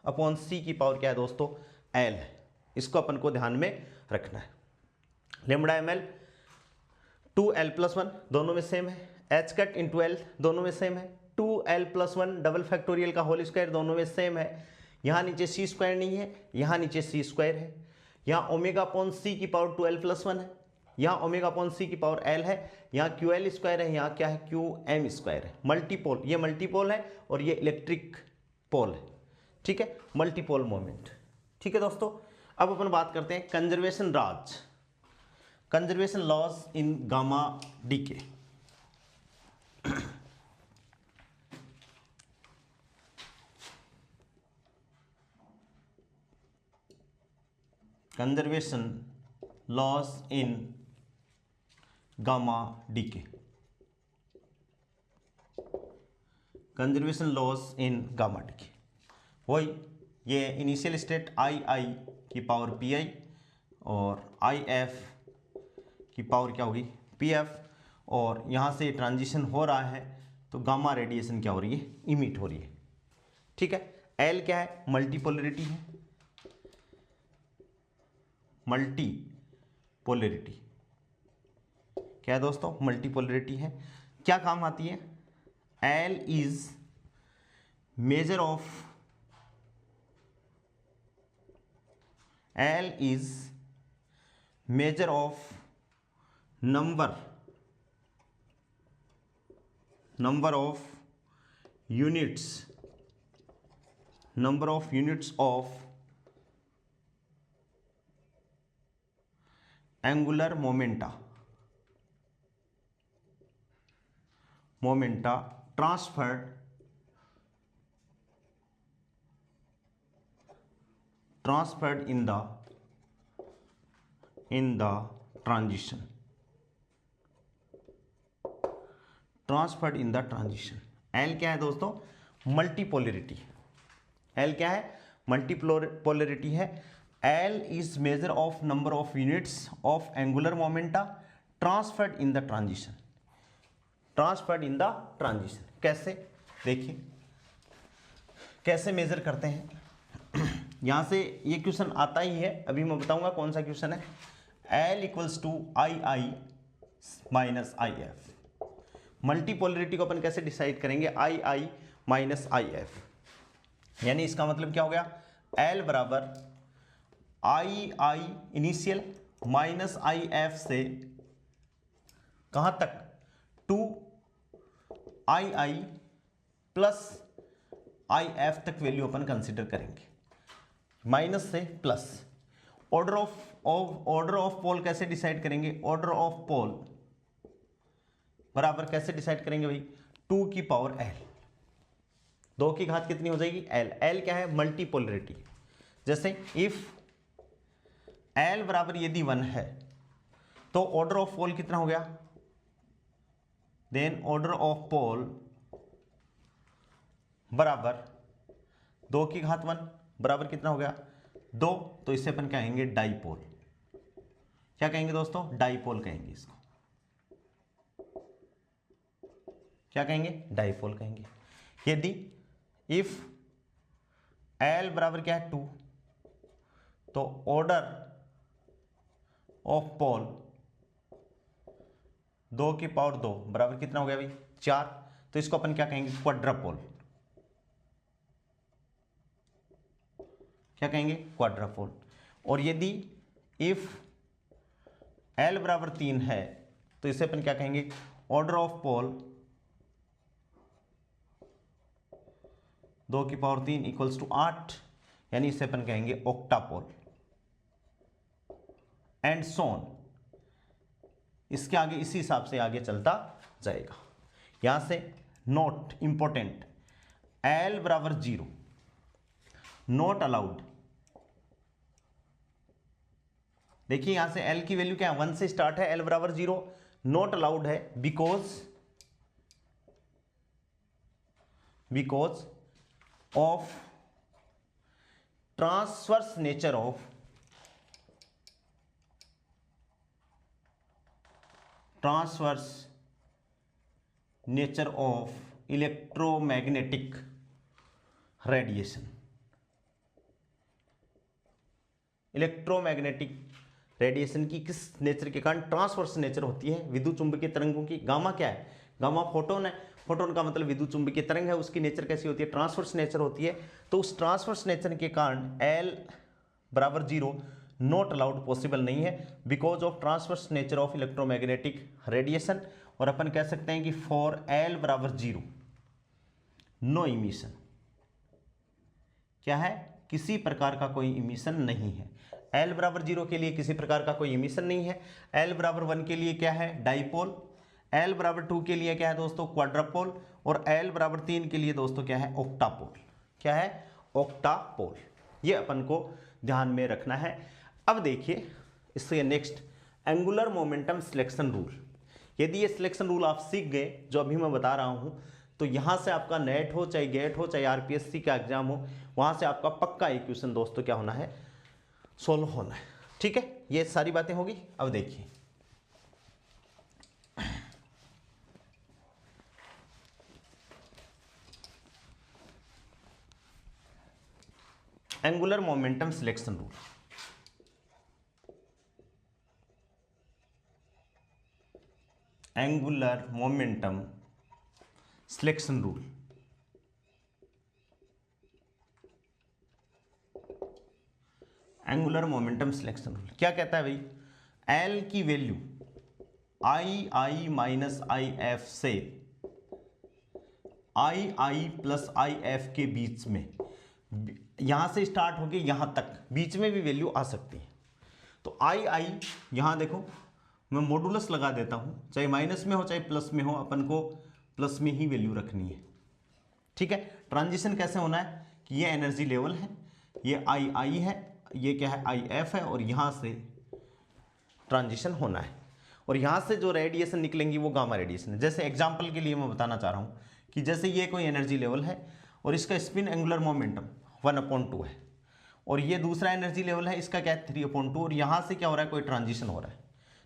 अपॉन सी की पावर क्या है दोस्तों, एल है। इसको अपन को ध्यान में रखना है। लेमडा ml 2l+1 दोनों में सेम है, एच कट इंटू एल दोनों में सेम है, 2l+1 डबल फैक्टोरियल का होल स्क्वायर दोनों में सेम है। यहाँ नीचे सी स्क्वायर नहीं है, यहाँ नीचे सी स्क्वायर है। यहाँ ओमेगा अपॉन सी की पावर 2l+1 है, यहाँ ओमेगा अपॉन सी की पावर एल है, यहाँ QL स्क्वायर है, यहाँ क्या है, QM स्क्वायर है। मल्टीपोल, ये मल्टीपोल है और ये इलेक्ट्रिक पोल है। ठीक है, मल्टीपोल मोमेंट। ठीक है दोस्तों, अब अपन बात करते हैं conservation laws in gamma decay. Conservation laws in gamma decay. Conservation laws in gamma decay. वही ये इनिशियल स्टेट आई की पावर पी आई और आई एफ की पावर क्या होगी पी एफ, और यहाँ से ट्रांजिशन हो रहा है तो गामा रेडिएशन क्या हो रही है इमिट हो रही है। ठीक है, एल क्या है मल्टीपोलरिटी है, मल्टीपोलरिटी क्या है दोस्तों मल्टीपोलरिटी है। क्या काम आती है, L is measure of L is measure of number of units of angular momenta transferred in the transition, L क्या है दोस्तों मल्टीपोलरिटी, L क्या है मल्टीपोलरिटी है। L is measure of number of units of angular momenta transferred in the transition। कैसे देखिए कैसे major करते हैं, यहां से ये क्वेश्चन आता ही है, अभी मैं बताऊंगा कौन सा क्वेश्चन है। L equals to I minus I F. Multipolarity को अपन कैसे डिसाइड करेंगे, आई माइनस आई एफ, यानी इसका मतलब क्या हो गया L बराबर I initial minus I F से कहां तक to I plus I F तक वैल्यू अपन कंसिडर करेंगे, माइनस से प्लस। ऑर्डर ऑफ पोल कैसे डिसाइड करेंगे, ऑर्डर ऑफ पोल बराबर कैसे डिसाइड करेंगे भाई 2 की पावर l, 2 की घात कितनी हो जाएगी l क्या है मल्टीपोलरिटी। जैसे इफ l बराबर यदि 1 है तो ऑर्डर ऑफ पोल कितना हो गया, देन ऑर्डर ऑफ पोल बराबर 2 की घात 1 बराबर कितना हो गया 2, तो इससे अपन क्या कहेंगे डाइपोल। क्या कहेंगे दोस्तों डाइपोल कहेंगे इसको, क्या कहेंगे डाइपोल कहेंगे। यदि इफ L बराबर क्या है 2 तो ऑर्डर ऑफ पोल 2 की पावर 2 बराबर कितना हो गया भाई 4, तो इसको अपन क्या कहेंगे क्वाड्रापोल। क्या कहेंगे क्वाड्रापोल। और यदि इफ L बराबर 3 है तो इसे अपन क्या कहेंगे ऑर्डर ऑफ पोल 2 की पावर 3 इक्वल्स टू 8, यानी इसे अपन कहेंगे ऑक्टापोल एंड सोन। इसके आगे इसी हिसाब से आगे चलता जाएगा। यहां से नोट इंपॉर्टेंट, L बराबर 0 नॉट अलाउड। देखिए यहां से L की वैल्यू क्या है 1 से स्टार्ट है, L बराबर 0 नॉट अलाउड है because of transverse nature of electromagnetic radiation. Electromagnetic radiation की किस नेचर के कारण ट्रांसवर्स नेचर होती है, विद्युत चुंबकीय तरंगों की। गामा क्या है, गामा फोटोन है, फोटोन का मतलब विद्युत चुंबकीय तरंग है, उसकी नेचर कैसी होती है ट्रांसवर्स नेचर होती है। तो उस ट्रांसवर्स नेचर के कारण L बराबर 0 नॉट अलाउड पॉसिबल नहीं है because of transverse nature of electromagnetic radiation. और अपन कह सकते हैं कि फॉर L बराबर 0 नो इमिशन, क्या है किसी प्रकार का कोई इमिशन नहीं है। L बराबर 0 के लिए किसी प्रकार का कोई इमिशन नहीं है। L बराबर 1 के लिए क्या है डाइपोल, L बराबर 2 के लिए क्या है दोस्तों क्वाड्रापोल, और L बराबर 3 के लिए दोस्तों क्या है ऑक्टापोल। क्या है ऑक्टापोल, ये अपन को ध्यान में रखना है। अब देखिए इससे next angular momentum selection rule. यदि ये सिलेक्शन रूल आप सीख गए जो अभी मैं बता रहा हूं, तो यहाँ से आपका नेट हो चाहे गेट हो चाहे आरपीएससी का एग्जाम हो, वहाँ से आपका पक्का इक्वेशन दोस्तों क्या होना है, सोल्व होना है। ठीक है, ये सारी बातें होगी। अब देखिए angular momentum selection rule. Angular momentum selection rule. Angular momentum selection rule क्या कहता है भाई, एल की value I minus I F से आई प्लस आई एफ के बीच में, यहां से स्टार्ट होके यहां तक बीच में भी वैल्यू आ सकती है। तो आई यहां देखो मैं मॉडुलस लगा देता हूं, चाहे माइनस में हो चाहे प्लस में हो, अपन को प्लस में ही वैल्यू रखनी है। ठीक है, ट्रांजिशन कैसे होना है कि ये एनर्जी लेवल है, ये आई है, ये क्या है आई एफ है, और यहां से ट्रांजिशन होना है, और यहां से जो रेडिएशन निकलेंगी वो गामा रेडिएशन है। जैसे एग्जांपल के लिए मैं बताना चाह रहा हूं कि जैसे ये कोई एनर्जी लेवल है और इसका स्पिन एंगुलर मोमेंटम 1/2 है, और ये दूसरा एनर्जी लेवल है, इसका क्या है 3/2, और यहां से क्या हो रहा है, कोई ट्रांजिशन हो रहा है।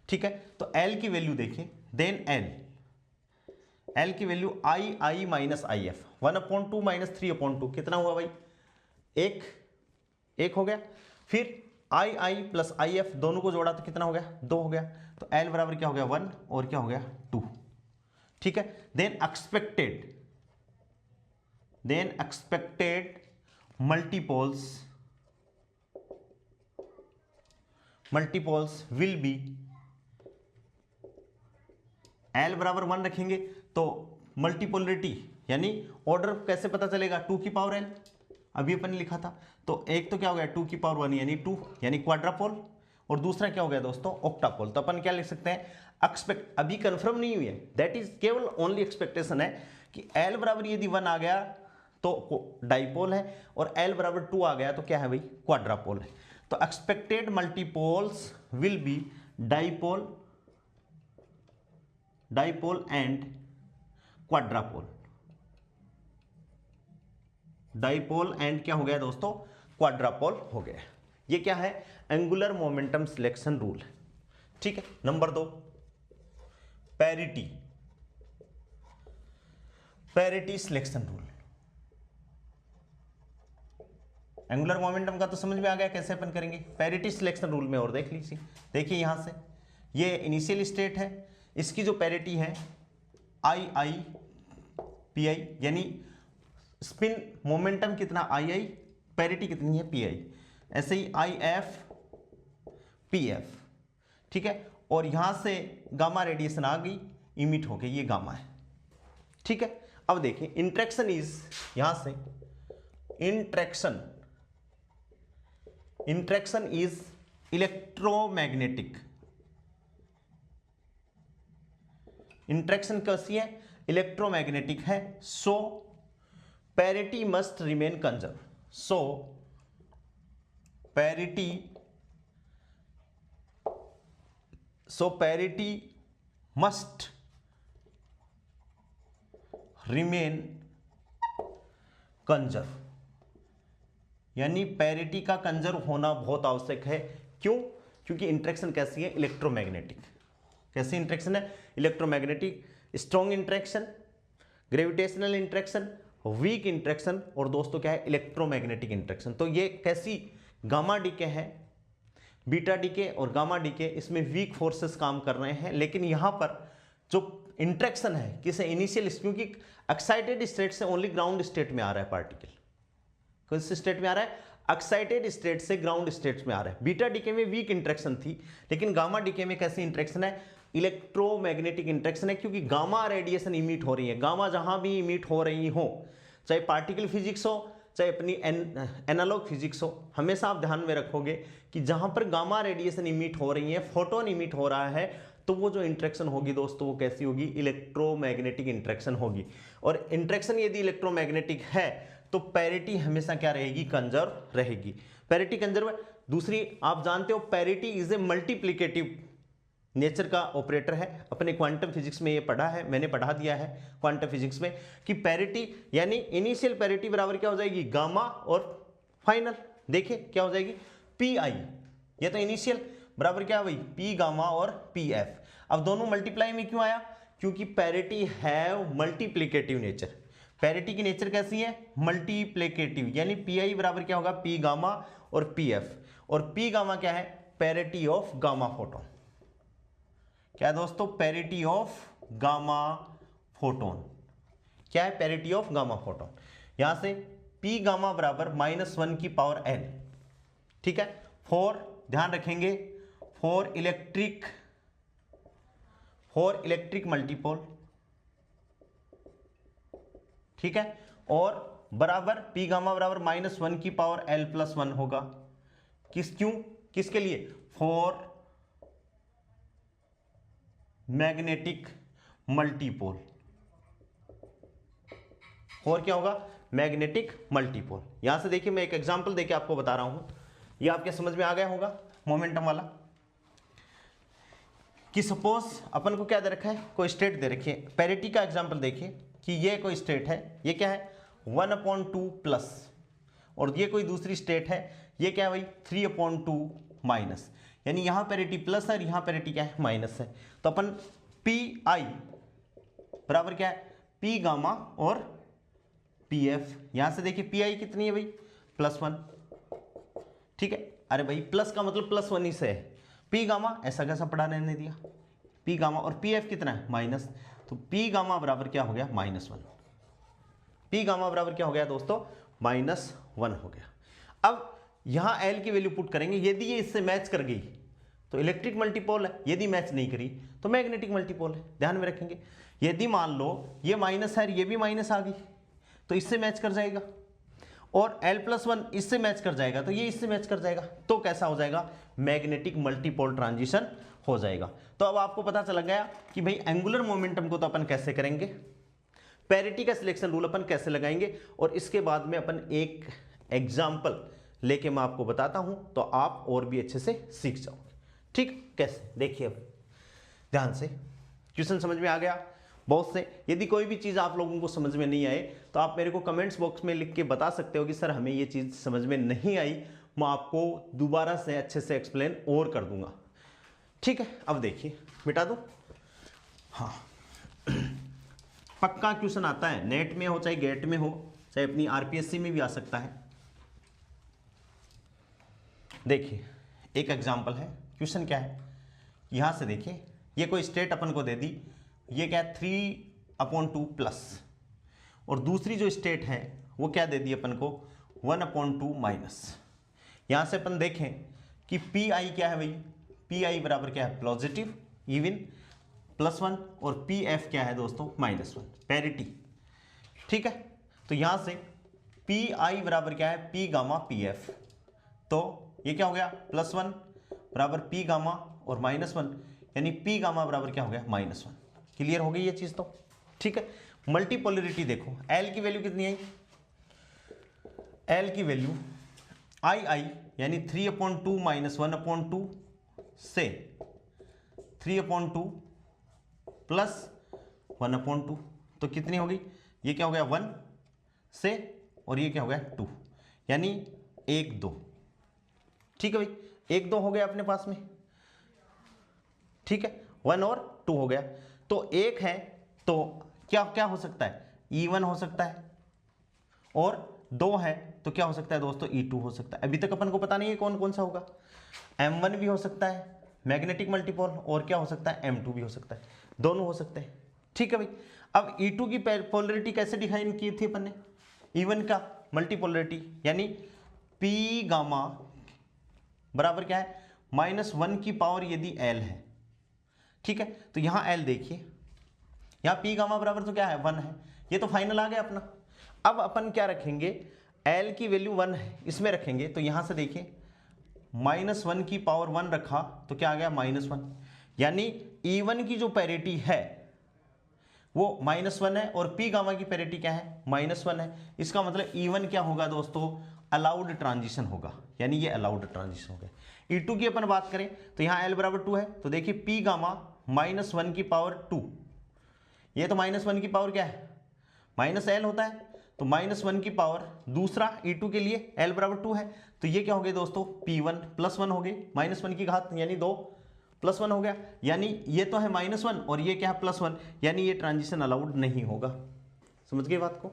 ठीक है, तो एल की वैल्यू देखिए, देन एल की value I minus I F, 1/2 minus 3/2 कितना हुआ भाई, एक हो गया। फिर आई प्लस आई एफ दोनों को जोड़ा तो कितना हो गया, 2 हो गया। तो एल बराबर क्या हो गया 1 और क्या हो गया 2। ठीक है, then expected multipoles will be, L बराबर 1 रखेंगे तो मल्टीपोलरिटी यानी ऑर्डर कैसे पता चलेगा, 2 की पावर एल, अभी अपन ने लिखा था। तो एक तो क्या हो गया 2 की पावर 1 यानी 2 यानी क्वाड्रापोल, और दूसरा क्या हो गया दोस्तों ऑक्टापोल। तो अपन क्या लिख सकते हैं, एक्सपेक्ट, अभी कंफर्म नहीं हुई है, दैट इज केवल ओनली एक्सपेक्टेशन है कि एल बराबर यदि 1 आ गया तो डाइपोल है, और एल बराबर 2 आ गया तो क्या है भाई क्वाड्रापोल है। तो expected multipoles will be dipole and quadrupole. Dipole and क्या हो गया दोस्तों, क्वाड्रापोल हो गया। ये क्या है, एंगुलर मोमेंटम सिलेक्शन रूल। ठीक है, number 2 parity selection rule. Angular momentum का तो समझ में आ गया कैसे अपन करेंगे, पैरिटी सिलेक्शन रूल में और देख लीजिए। देखिए यहां से ये इनिशियल स्टेट है, इसकी जो पैरिटी है आई पी आई, यानी स्पिन मोमेंटम कितना आई, पैरिटी कितनी है पी आई, ऐसे ही आई एफ पी एफ। ठीक है, और यहां से गामा रेडिएशन आ गई, इमिट हो गई, ये गामा है। ठीक है, अब देखिए इंट्रैक्शन इज, यहां से इंट्रैक्शन इज इलेक्ट्रोमैग्नेटिक। इंट्रैक्शन कैसी है, इलेक्ट्रोमैग्नेटिक है। सो पैरिटी मस्ट रिमेन कंजर्व, सो पैरिटी मस्ट रिमेन कंजर्व, यानी पैरिटी का कंजर्व होना बहुत आवश्यक है। क्यों, क्योंकि इंट्रैक्शन कैसी है, इलेक्ट्रोमैग्नेटिक। कैसी इंट्रैक्शन है, electromagnetic, strong interaction, gravitational interaction, weak interaction, और दोस्तों क्या है इलेक्ट्रोमैग्नेटिक इंट्रैक्शन। तो ये कैसी, गामा डीके है, बीटा डीके और गामा डीके, इसमें वीक फोर्सेस काम कर रहे हैं। लेकिन यहां पर जो इंट्रैक्शन है किसे, इनिशियल, क्योंकि एक्साइटेड स्टेट से ओनली ग्राउंड स्टेट में आ रहा है पार्टिकल, किस स्टेट में आ रहा है, एक्साइटेड स्टेट से ग्राउंड स्टेट में आ रहा है। बीटा डीके में वीक इंट्रैक्शन थी, लेकिन गामा डीके में कैसी इंट्रैक्शन है, इलेक्ट्रोमैग्नेटिक इंट्रैक्शन है, क्योंकि गामा रेडिएशन इमिट हो रही है। गामा जहां भी इमिट हो रही हो, चाहे पार्टिकल फिजिक्स हो चाहे अपनी एनालॉग फिजिक्स हो, हमेशा आप ध्यान में रखोगे कि जहां पर गामा रेडिएशन इमिट हो रही है, फोटोन इमिट हो रहा है, तो वो जो इंट्रैक्शन होगी दोस्तों वो कैसी होगी, इलेक्ट्रोमैग्नेटिक इंट्रैक्शन होगी। और इंट्रैक्शन यदि इलेक्ट्रोमैग्नेटिक है तो पैरिटी हमेशा क्या रहेगी, कंजर्व रहेगी। Parity conserve. दूसरी आप जानते हो parity is a multiplicative nature का ऑपरेटर है। अपने क्वांटम फिजिक्स में ये पढ़ा है, मैंने पढ़ा दिया है क्वांटम फिजिक्स में कि पैरिटी यानी इनिशियल पैरिटी बराबर क्या हो जाएगी, गामा और फाइनल। देखिए क्या हो जाएगी, पी आई, ये तो इनिशियल बराबर क्या है भाई, पी गामा और पी एफ। अब दोनों मल्टीप्लाई में क्यों आया, क्योंकि पैरिटी है मल्टीप्लिकेटिव नेचर। पैरिटी की नेचर कैसी है, मल्टीप्लिकेटिव, यानी पी आई बराबर क्या होगा, पी गामा और पी एफ। और पी गामा क्या है, पैरिटी ऑफ गामा फोटोन। क्या है दोस्तों, पैरिटी ऑफ गामा फोटोन। क्या है, पैरिटी ऑफ गामा फोटोन। यहां से पी गामा बराबर -1 की पावर n, ठीक है। फॉर, ध्यान रखेंगे, फॉर इलेक्ट्रिक मल्टीपोल, ठीक है। और बराबर पी गामा बराबर -1 की पावर l+1 होगा। क्यों, किसके लिए, फॉर मैग्नेटिक मल्टीपोल। और क्या होगा, मैग्नेटिक मल्टीपोल। यहां से देखिए मैं एक एग्जांपल देके आपको बता रहा हूं, ये आपके समझ में आ गया होगा मोमेंटम वाला। कि सपोज अपन को क्या दे रखा है, कोई स्टेट दे रखी है। पैरिटी का एग्जांपल देखिए कि ये कोई स्टेट है, ये क्या है 1/2 प्लस, और ये कोई दूसरी स्टेट है, ये क्या है भाई 3/2 माइनस। यानी यहां पैरिटी प्लस है और यहां पैरिटी क्या है, माइनस है। तो अपन पी आई बराबर क्या है, पी गामा और पी एफ। यहां से देखिए पी आई कितनी है भाई, +1, ठीक है। अरे भाई प्लस का मतलब +1 ही से है। पी गामा ऐसा कैसा पढ़ा रहने दिया, पी गामा, और पी एफ कितना है, माइनस। तो पी गामा बराबर क्या हो गया, -1। पी गामा बराबर क्या हो गया दोस्तों, -1 हो गया। अब यहां एल की वैल्यू पुट करेंगे, यदि ये इससे मैच कर गई तो इलेक्ट्रिक मल्टीपोल है, यदि मैच नहीं करी तो मैग्नेटिक मल्टीपोल है। ध्यान में रखेंगे, यदि मान लो ये माइनस है, ये भी माइनस आ गई तो इससे मैच कर जाएगा, और l+1 इससे मैच कर जाएगा तो ये इससे मैच कर जाएगा, तो कैसा हो जाएगा, मैग्नेटिक मल्टीपोल ट्रांजिशन हो जाएगा। तो अब आपको पता चला गया कि भाई एंगुलर मोमेंटम को तो अपन कैसे करेंगे, पैरिटी का सिलेक्शन रूल अपन कैसे लगाएंगे, और इसके बाद में अपन एक एग्जाम्पल लेके मैं आपको बताता हूं तो आप और भी अच्छे से सीख जाओगे। ठीक, कैसे, देखिए अब ध्यान से, क्वेश्चन समझ में आ गया बहुत से। यदि कोई भी चीज़ आप लोगों को समझ में नहीं आए तो आप मेरे को कमेंट्स बॉक्स में लिख के बता सकते हो कि सर हमें ये चीज़ समझ में नहीं आई, मैं आपको दोबारा से अच्छे से एक्सप्लेन और कर दूंगा। ठीक है, अब देखिए, मिटा दूं, हाँ पक्का क्वेश्चन आता है, नेट में हो चाहे गेट में हो चाहे अपनी आरपीएससी में भी आ सकता है। देखिए एक एग्जाम्पल है, क्वेश्चन क्या है, यहां से देखिए ये कोई स्टेट अपन को दे दी, ये क्या है 3/2 प्लस, और दूसरी जो स्टेट है वो क्या दे दी अपन को 1/2 माइनस। यहां से अपन देखें कि पी आई क्या है भाई, पी आई बराबर क्या है, पॉजिटिव इवन +1, और पी एफ क्या है दोस्तों, -1, पैरिटी। ठीक है, तो यहां से पी आई बराबर क्या है, पी गामा पी एफ, तो ये क्या हो गया +1 बराबर पी गामा और -1, यानी पी गामा बराबर क्या हो गया, -1। क्लियर हो गई ये चीज तो। ठीक है, मल्टीपोलरिटी देखो, एल की वैल्यू कितनी आई, एल की वैल्यू आई यानी 3/2 -1/2 से 3/2 प्लस 1/2, तो कितनी हो गई, ये क्या हो गया 1 से, और ये क्या हो गया 2, यानी 1 2। ठीक है भाई, 1 2 हो गया अपने पास में। ठीक है, 1 और 2 हो गया, तो 1 है तो क्या क्या हो सकता है, E1 हो सकता है, और 2 है तो क्या हो सकता है दोस्तों, E2 हो सकता है। अभी तक अपन को पता नहीं है कौन कौन सा होगा, M1 भी हो सकता है मैग्नेटिक मल्टीपोल, और क्या हो सकता है M2 भी हो सकता है, दोनों हो सकते हैं। ठीक है भाई, अब E2 की पोलरिटी कैसे डिफाइन की थी अपन ने, E1 का मल्टीपोलरिटी यानी P गामा बराबर क्या है, -1 की पावर यदि L है। ठीक है, तो यहां L देखिए, यहां P गामा बराबर तो क्या है 1 है, ये तो फाइनल आ गया अपना। अब अपन क्या रखेंगे, L की वैल्यू 1 है इसमें रखेंगे, तो यहां से देखिए -1 की पावर 1 रखा तो क्या आ गया -1, यानी E1 की जो पैरिटी है वो -1 है, और P गामा की पैरिटी क्या है, -1 है। इसका मतलब E1 क्या होगा दोस्तों, अलाउड ट्रांजिशन होगा, यानी ये अलाउड ट्रांजिशन हो गया। E2 की अपन बात करें तो यहाँ L बराबर 2 है, तो देखिए P गामा -1 की पावर 2, ये तो -1 की पावर क्या है -L होता है, तो -1 की पावर, दूसरा E2 के लिए L बराबर 2 है, तो ये क्या हो गए दोस्तों P1 +1 हो गए, -1 की घात यानी 2 +1 हो गया, यानी ये तो है -1 और ये क्या है +1, यानी ये ट्रांजिशन अलाउड नहीं होगा। समझ गए बात को।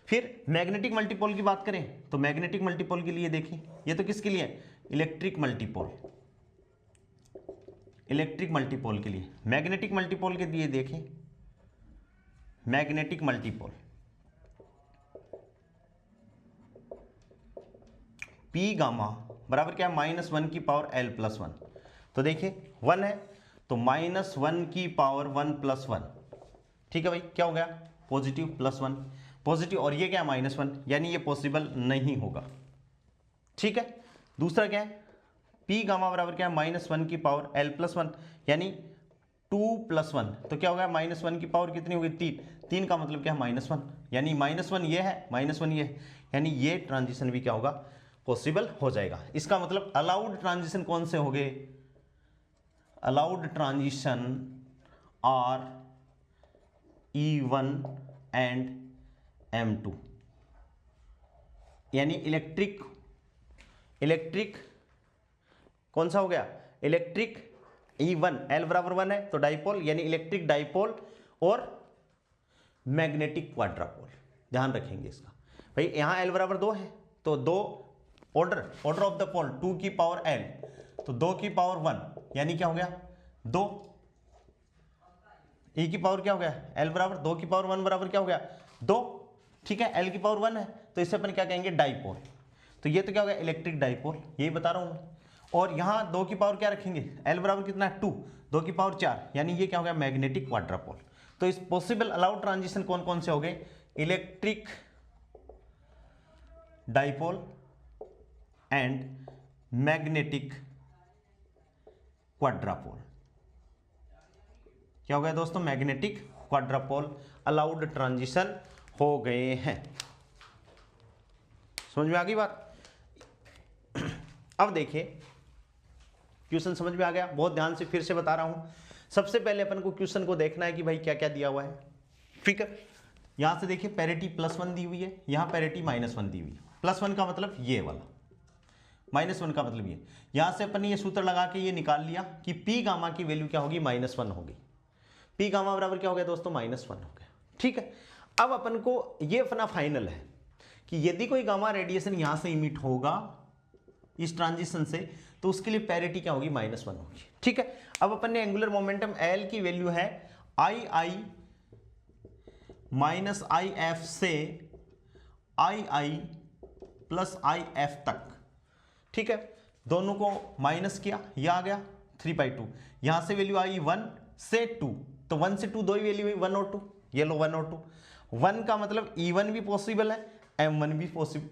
फिर मैग्नेटिक मल्टीपोल की बात करें तो मैग्नेटिक मल्टीपोल के लिए देखिए, ये तो किसके लिए है, इलेक्ट्रिक मल्टीपोल, इलेक्ट्रिक मल्टीपोल के लिए। मैग्नेटिक मल्टीपोल के लिए देखें, मैग्नेटिक मल्टीपोल P गामा बराबर क्या है -1 की पावर L +1, तो देखिए 1 है तो -1 की पावर 1 + 1, ठीक है भाई, क्या हो गया पॉजिटिव +1 पॉजिटिव, और ये क्या है -1, यानी ये पॉसिबल नहीं होगा। ठीक है, दूसरा क्या है P गामा बराबर क्या है -1 की पावर L +1, यानी 2 + 1, तो क्या हो गया -1 की पावर कितनी होगी 3, 3 का मतलब क्या है -1, यानी -1 ये है -1 ये है, यानी ये ट्रांजिशन भी क्या होगा पॉसिबल हो जाएगा। इसका मतलब अलाउड ट्रांजिशन कौन से हो गए, allowed transition are E1 and M2, यानी इलेक्ट्रिक कौन सा हो गया, इलेक्ट्रिक E1 L बराबर 1 है तो डाइपोल, यानी इलेक्ट्रिक डाइपोल और मैग्नेटिक क्वाड्रापोल, ध्यान रखेंगे इसका। भाई यहाँ L बराबर 2 है तो 2 ऑर्डर ऑफ द पोल 2 की पावर L, तो 2 की पावर 1 यानी क्या हो गया 2, E की पावर क्या हो गया L बराबर 2 की पावर 1 बराबर क्या हो गया 2, ठीक है, L की पावर 1 है तो इसे अपन क्या कहेंगे डाइपोल, तो ये तो क्या हो गया इलेक्ट्रिक डाइपोल, यही बता रहा हूं मैं। और यहाँ 2 की पावर क्या रखेंगे L बराबर कितना है 2, 2 की पावर 4, यानी ये क्या हो गया मैग्नेटिक क्वाड्रापोल। तो इस पॉसिबल अलाउड ट्रांजिशन कौन कौन से हो गए, इलेक्ट्रिक डाइपोल एंड मैग्नेटिक क्वाड्रापोल। क्या हो गया दोस्तों मैग्नेटिक क्वाड्रापोल अलाउड ट्रांजिशन हो गए हैं। समझ में आ गई बात। अब देखिए क्वेश्चन समझ में आ गया, बहुत ध्यान से फिर से बता रहा हूं। सबसे पहले अपन को क्वेश्चन को देखना है कि भाई क्या क्या दिया हुआ है, ठीक है। यहां से देखिए पैरिटी +1 दी हुई है, यहां पैरिटी -1 दी हुई है। +1 का मतलब ये वाला, -1 का मतलब ये। यहां से अपन ने ये सूत्र लगा के ये निकाल लिया कि P गामा की वैल्यू क्या होगी -1 होगी। P गामा बराबर क्या हो गया दोस्तों -1 हो गया, ठीक है। अब अपन को ये अपना फाइनल है कि यदि कोई गामा रेडिएशन यहां से इमिट होगा इस ट्रांजिशन से, तो उसके लिए पैरिटी क्या होगी -1 होगी, ठीक है। अब अपन ने एंगुलर मोमेंटम L की वैल्यू है II -IF से II + IF तक, ठीक है। दोनों को माइनस किया, यह आ गया 3/2, यहां से वैल्यू आई 1 से 2, तो 1 से 2 दो ही वैल्यू हुई 1 और 2, ये लो 1 और 2। 1 का मतलब E1 भी पॉसिबल है, M1 भी पॉसिबल,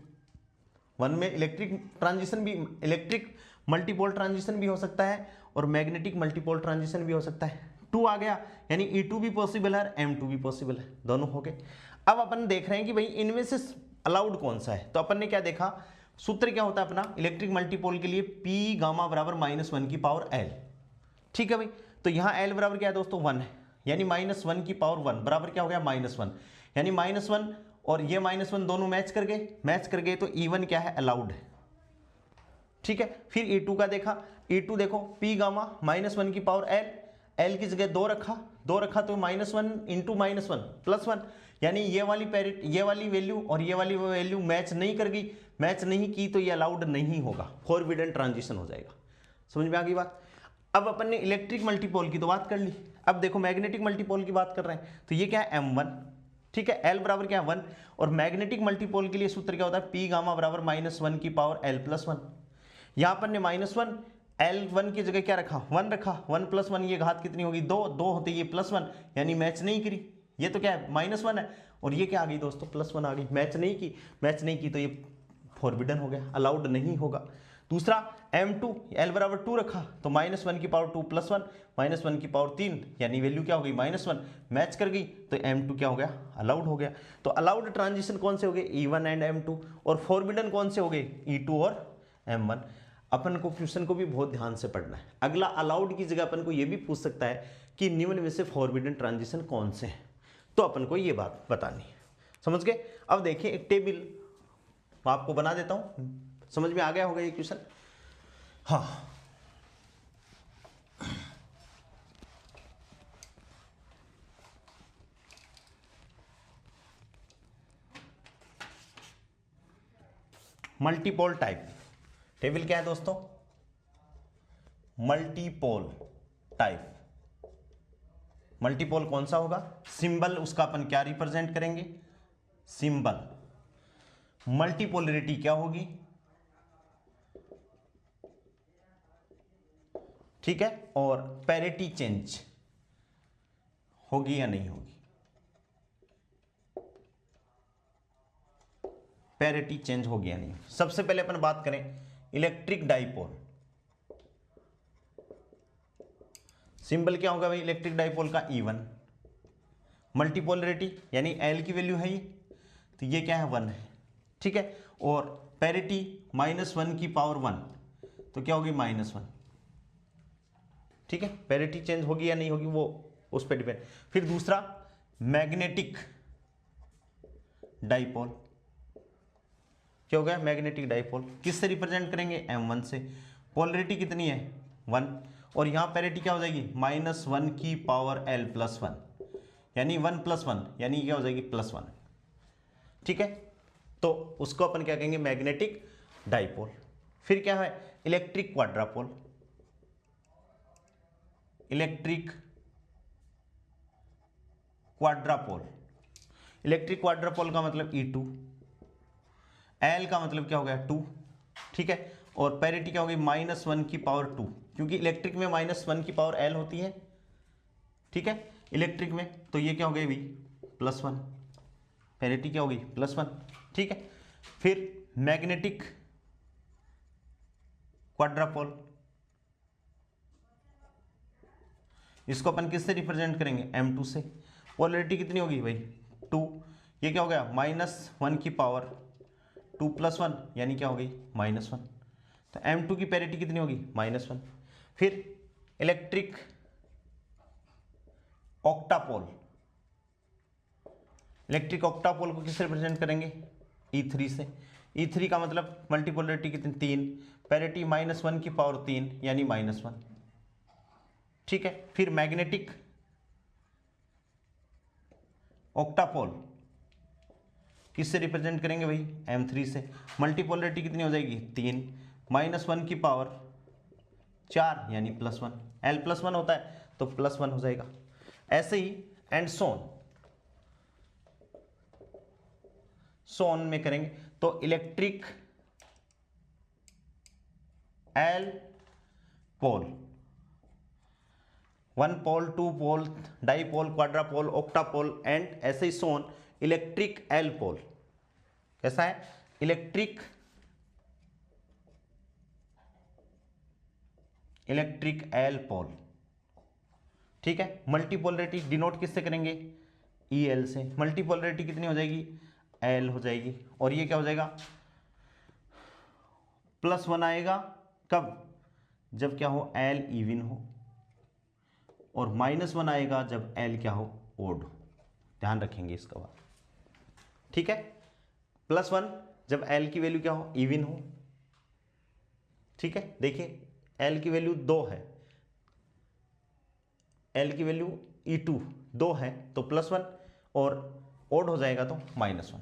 1 में इलेक्ट्रिक ट्रांजिशन भी, इलेक्ट्रिक मल्टीपोल ट्रांजिशन भी हो सकता है और मैग्नेटिक मल्टीपोल ट्रांजिशन भी हो सकता है। 2 आ गया यानी E2 भी पॉसिबल है, M2 भी पॉसिबल है, दोनों हो गए। अब अपन देख रहे हैं कि भाई इनमें से अलाउड कौन सा है, तो अपन ने क्या देखा, सूत्र क्या होता है अपना इलेक्ट्रिक मल्टीपोल के लिए P गामा बराबर -1 की पावर L, ठीक है भाई। तो यहाँ L बराबर क्या है दोस्तों 1 है, यानी -1 की पावर 1 बराबर क्या हो गया -1, यानी -1 और ये -1 दोनों मैच कर गए, तो E1 क्या है अलाउड है, ठीक है। फिर E2 का देखा, E2 देखो P गामा -1 की पावर L की जगह 2 रखा तो -1 × -1 +1, यानी ये वाली वैल्यू और ये वाली वैल्यू मैच नहीं की तो ये अलाउड नहीं होगा, फॉरबिडन ट्रांजिशन हो जाएगा। समझ में आ गई बात। अब अपन ने इलेक्ट्रिक मल्टीपोल की तो बात कर ली, अब देखो मैग्नेटिक मल्टीपोल की बात कर रहे हैं, तो ये क्या है M1, ठीक है। L बराबर क्या है 1, और मैग्नेटिक मल्टीपोल के लिए सूत्र क्या होता है P गामा बराबर -1 की पावर L +1। यहाँ पर ने -1 L1 की जगह क्या रखा 1 रखा, 1 + 1 ये घात कितनी होगी 2 होते ये +1, यानी मैच नहीं करी, ये तो क्या है -1 है और ये क्या आ गई दोस्तों +1 आ गई, मैच नहीं की तो ये फॉरबिडन हो गया, अलाउड नहीं होगा। दूसरा M2 L बराबर 2 रखा तो -1 की पावर 2 +1, -1 की पावर 3, यानी वैल्यू क्या हो गई -1, मैच कर गई तो M2 क्या हो गया अलाउड हो गया। तो अलाउड ट्रांजिशन कौन से हो गए E1 एंड M2, और फॉरबिडन कौन से हो गए E2 और M1। अपन को क्वेश्चन को भी बहुत ध्यान से पढ़ना है। अगला अलाउड की जगह अपन को ये भी पूछ सकता है कि निम्न में से फॉरबिडन ट्रांजिशन कौन से हैं, तो अपन को ये बात बतानी है। समझ गए? अब देखिए एक टेबल आपको बना देता हूं, समझ में आ गया होगा ये क्वेश्चन। हाँ, मल्टीपोल टाइप टेबल क्या है दोस्तों? Multipole type. मल्टीपोल कौन सा होगा? सिंबल उसका अपन क्या रिप्रेजेंट करेंगे? सिंबल। मल्टीपोलरिटी क्या होगी? ठीक है, और पैरिटी चेंज होगी या नहीं होगी? पैरिटी चेंज होगी या नहीं? सबसे पहले अपन बात करें इलेक्ट्रिक डाइपोल। सिंबल क्या होगा भाई इलेक्ट्रिक डाइपोल का? E1। मल्टीपोलरिटी यानी L की वैल्यू है ये, तो ये क्या है? 1 है। ठीक है, और पैरिटी -1 की पावर 1, तो क्या होगी? -1। ठीक है, पैरिटी चेंज होगी या नहीं होगी वो उस पर डिपेंड। फिर दूसरा मैग्नेटिक डाइपोल। क्या हो गया? मैग्नेटिक डाइपोल किससे रिप्रेजेंट करेंगे? M1 से। पोलरिटी कितनी है? 1, और यहां पैरिटी क्या हो जाएगी? -1 की पावर L+1, यानी 1 + 1, यानी क्या हो जाएगी? +1। ठीक है, तो उसको अपन क्या कहेंगे? Magnetic dipole. फिर क्या है? इलेक्ट्रिक क्वाड्रापोल। इलेक्ट्रिक क्वाड्रापोल। इलेक्ट्रिक क्वाड्रापोल का मतलब E2, L का मतलब क्या हो गया? 2। ठीक है, और पैरिटी क्या होगी? -1 की पावर 2, क्योंकि इलेक्ट्रिक में -1 की पावर L होती है। ठीक है, इलेक्ट्रिक में, तो ये क्या हो गई भाई? +1। पैरिटी क्या होगी? +1। ठीक है, फिर मैग्नेटिक क्वाड्रापोल, इसको अपन किससे रिप्रेजेंट करेंगे? M2 से। पोलरिटी कितनी होगी भाई? 2। ये क्या हो गया? -1 की पावर 2 + 1, यानी क्या हो गई? -1। तो M2 की पैरिटी कितनी होगी? -1। फिर इलेक्ट्रिक ऑक्टापोल। इलेक्ट्रिक ऑक्टापोल को किससे रिप्रेजेंट करेंगे? E3 से। E3 का मतलब मल्टीपोलरिटी कितनी? 3। पैरिटी -1 की पावर 3, यानी -1। ठीक है, फिर मैग्नेटिक ऑक्टापोल किससे रिप्रेजेंट करेंगे भाई? M3 से। मल्टीपोलरिटी कितनी हो जाएगी? 3। -1 की पावर 4, यानी +1। L+1 होता है तो +1 हो जाएगा। ऐसे ही एंड सोन में करेंगे तो electric L pole, 1 pole, 2 pole, dipole, quadrupole, octupole and ऐसे ही सोन इलेक्ट्रिक L पोल। कैसा है? Electric L pole. ठीक है, मल्टीपोलरिटी डिनोट किससे करेंगे? EL से। मल्टीपोलरिटी कितनी हो जाएगी? L हो जाएगी, और ये क्या हो जाएगा? +1 आएगा कब? जब क्या हो? L इवन हो, और -1 आएगा जब L क्या हो? ओड हो। ध्यान रखेंगे इसका बात। ठीक है, +1 जब L की वैल्यू क्या हो? इवन हो। ठीक है, देखिए L की वैल्यू 2 है, L की वैल्यू E2 2 है, तो +1, और ओड हो जाएगा तो -1।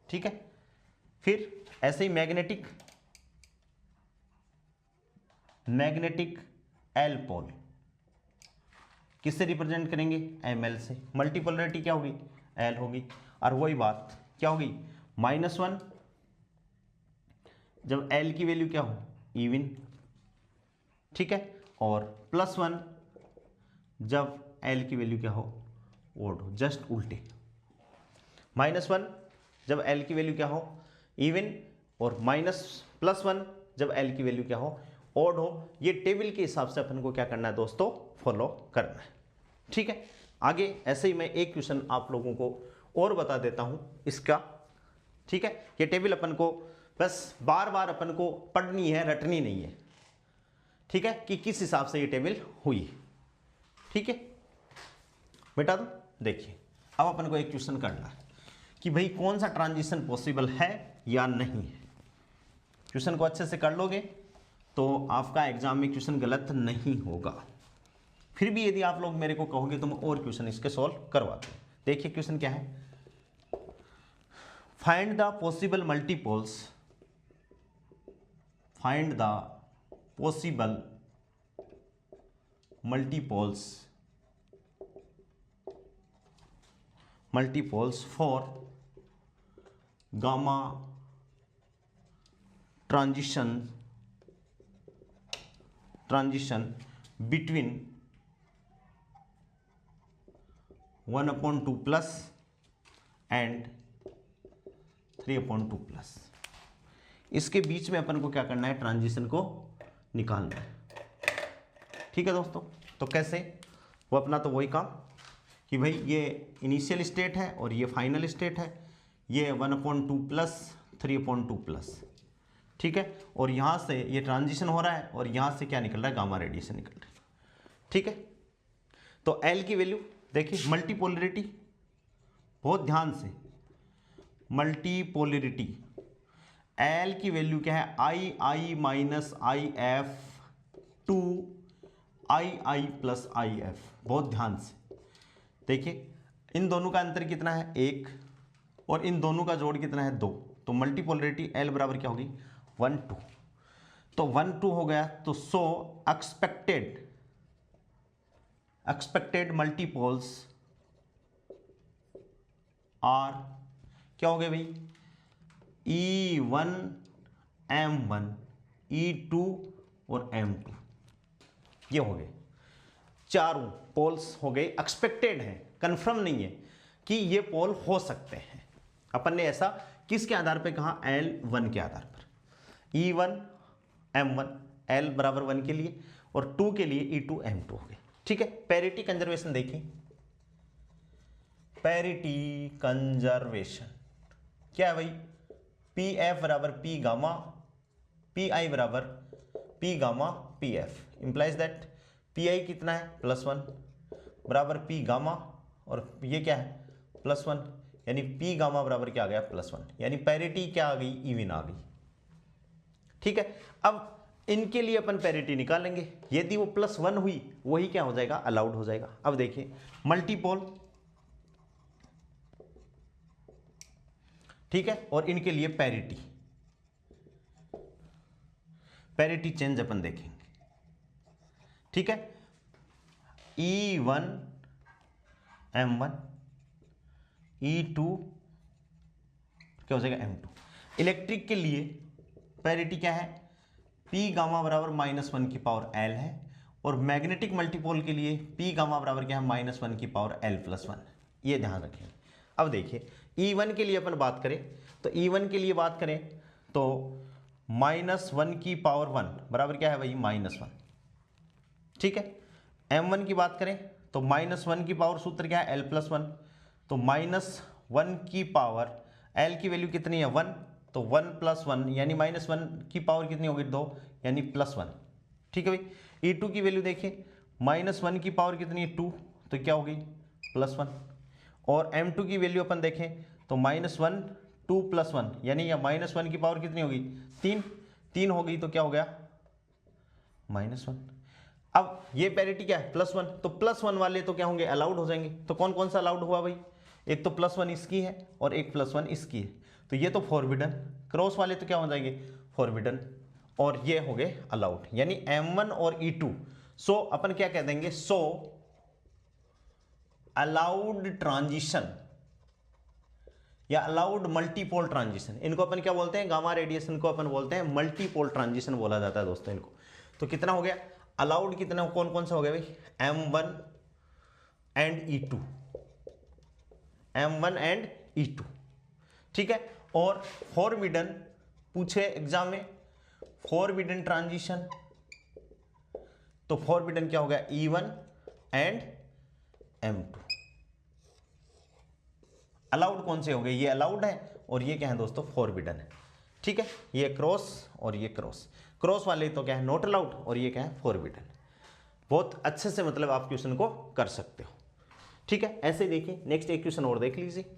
ठीक है, फिर ऐसे ही मैग्नेटिक L पोल किससे रिप्रेजेंट करेंगे? ML से। मल्टीपोलरिटी क्या होगी? L होगी, और वही बात क्या होगी? -1 जब L की वैल्यू क्या हो? इवन। ठीक है, और +1 जब L की वैल्यू क्या हो? ओड हो। जस्ट उल्टे। -1 जब L की वैल्यू क्या हो? इवन, और +1 जब L की वैल्यू क्या हो? ओड हो। ये टेबल के हिसाब से अपन को क्या करना है दोस्तों? फॉलो करना है। ठीक है, आगे ऐसे ही मैं एक क्वेश्चन आप लोगों को और बता देता हूं इसका। ठीक है, ये टेबल अपन को बस बार बार अपन को पढ़नी है, रटनी नहीं है, ठीक है, कि किस हिसाब से ये टेबल हुई, ठीक है बेटा। तो देखिए अब अपन को एक क्वेश्चन करना है कि भाई कौन सा ट्रांजिशन पॉसिबल है या नहीं है। क्वेश्चन को अच्छे से कर लोगे तो आपका एग्जाम में क्वेश्चन गलत नहीं होगा। फिर भी यदि आप लोग मेरे को कहोगे तो मैं और क्वेश्चन इसके सॉल्व करवा दूँ। देखिए क्वेश्चन क्या है, find the possible multipoles, find the possible multipoles for gamma transition between 1/2 plus and 3/2 plus. इसके बीच में अपन को क्या करना है, ट्रांजिशन को निकालना है, ठीक है दोस्तों। तो कैसे, वो अपना तो वही काम कि भाई ये इनिशियल स्टेट है और ये फाइनल स्टेट है, ये 1/2 प्लस 3/2 प्लस, ठीक है, और यहाँ से ये ट्रांजिशन हो रहा है और यहाँ से क्या निकल रहा है, गामा रेडिएशन निकल रहा है, ठीक है। तो एल की वैल्यू देखिए, मल्टीपोलरिटी, बहुत ध्यान से, मल्टीपोलरिटी एल की वैल्यू क्या है, I minus I F to I plus I F. बहुत ध्यान से देखिए, इन दोनों का अंतर कितना है, 1, और इन दोनों का जोड़ कितना है, 2। तो मल्टीपोलरिटी एल बराबर क्या होगी, 1 2। तो 1 2 हो गया, तो सो एक्सपेक्टेड मल्टीपोल्स आर क्या हो गए भाई, E1 M1 E2 और M2, ये हो गए चारों पोल्स हो गए, एक्सपेक्टेड है, कंफर्म नहीं है कि ये पोल हो सकते हैं। अपन ने ऐसा किसके आधार पे कहा, L1 के आधार पर, E1 M1 L बराबर 1 के लिए और 2 के लिए E2 M2 हो गए, ठीक है। पैरिटी कंजर्वेशन देखिए, पैरिटी कंजर्वेशन क्या है भाई, PF बराबर P गामा, PI बराबर P gamma PF, implies that PI कितना है, +1 बराबर P गामा, और ये क्या है, +1, यानी P गामा बराबर क्या आ गया, +1, यानी पैरिटी क्या आ गई, इवन आ गई, ठीक है। अब इनके लिए अपन पैरिटी निकालेंगे, यदि वो +1 हुई वही क्या हो जाएगा, अलाउड हो जाएगा। अब देखिए मल्टीपोल, ठीक है, और इनके लिए पैरिटी चेंज अपन देखेंगे, ठीक है। E1 M1 E2 क्या हो जाएगा, M2। इलेक्ट्रिक के लिए पैरिटी क्या है, P गामा बराबर -1 की पावर L है, और मैग्नेटिक मल्टीपोल के लिए P गामा बराबर क्या है, -1 की पावर L+1, ये ध्यान रखें। अब देखिए E1 के लिए अपन बात करें तो E1 के लिए बात करें तो -1 की पावर 1 बराबर क्या है भाई, -1, ठीक है। M1 की बात करें तो -1 की पावर सूत्र क्या है, L+1, तो -1 की पावर L की वैल्यू कितनी है, 1, तो 1 + 1 यानी -1 की पावर कितनी होगी, 2, यानी +1, ठीक है भाई। E2 की वैल्यू देखिए, -1 की पावर कितनी है, 2, तो क्या होगी, +1, और M2 की वैल्यू अपन देखें तो -1 2 + 1 यानी -1 की पावर कितनी होगी, 3 हो गई, तो क्या हो गया, -1। अब ये पैरिटी क्या है, +1, तो +1 वाले तो क्या होंगे, अलाउड हो जाएंगे। तो कौन कौन सा अलाउड हुआ भाई, एक तो +1 इसकी है और एक +1 इसकी है, तो ये तो फॉरबिडन, क्रॉस वाले तो क्या हो जाएंगे, फॉरबिडन, और ये हो गए अलाउड, यानी M1 और E2। सो अपन क्या कह देंगे, सो अलाउड ट्रांजिशन या अलाउड मल्टीपोल ट्रांजिशन, इनको अपन क्या बोलते हैं, गामा रेडिएशन को अपन बोलते हैं मल्टीपोल ट्रांजिशन बोला जाता है दोस्तों इनको। तो कितना हो गया अलाउड, कितना कौन कौन सा हो गया भाई, M1 and E2, M1 and E2, ठीक है। और फॉरबिडन पूछे एग्जाम में, फॉरबिडन ट्रांजिशन, तो फॉरबिडन क्या हो गया, E1 एंड M2। अलाउड कौन से हो गए, ये अलाउड है और ये क्या है दोस्तों, फॉरबिडन है, ठीक है, ये क्रॉस और ये क्रॉस, क्रॉस वाले तो क्या है नॉट अलाउड और ये क्या है फॉरबिडन। बहुत अच्छे से मतलब आप क्वेश्चन को कर सकते हो। ठीक है, ऐसे देखिए नेक्स्ट एक क्वेश्चन और देख लीजिए।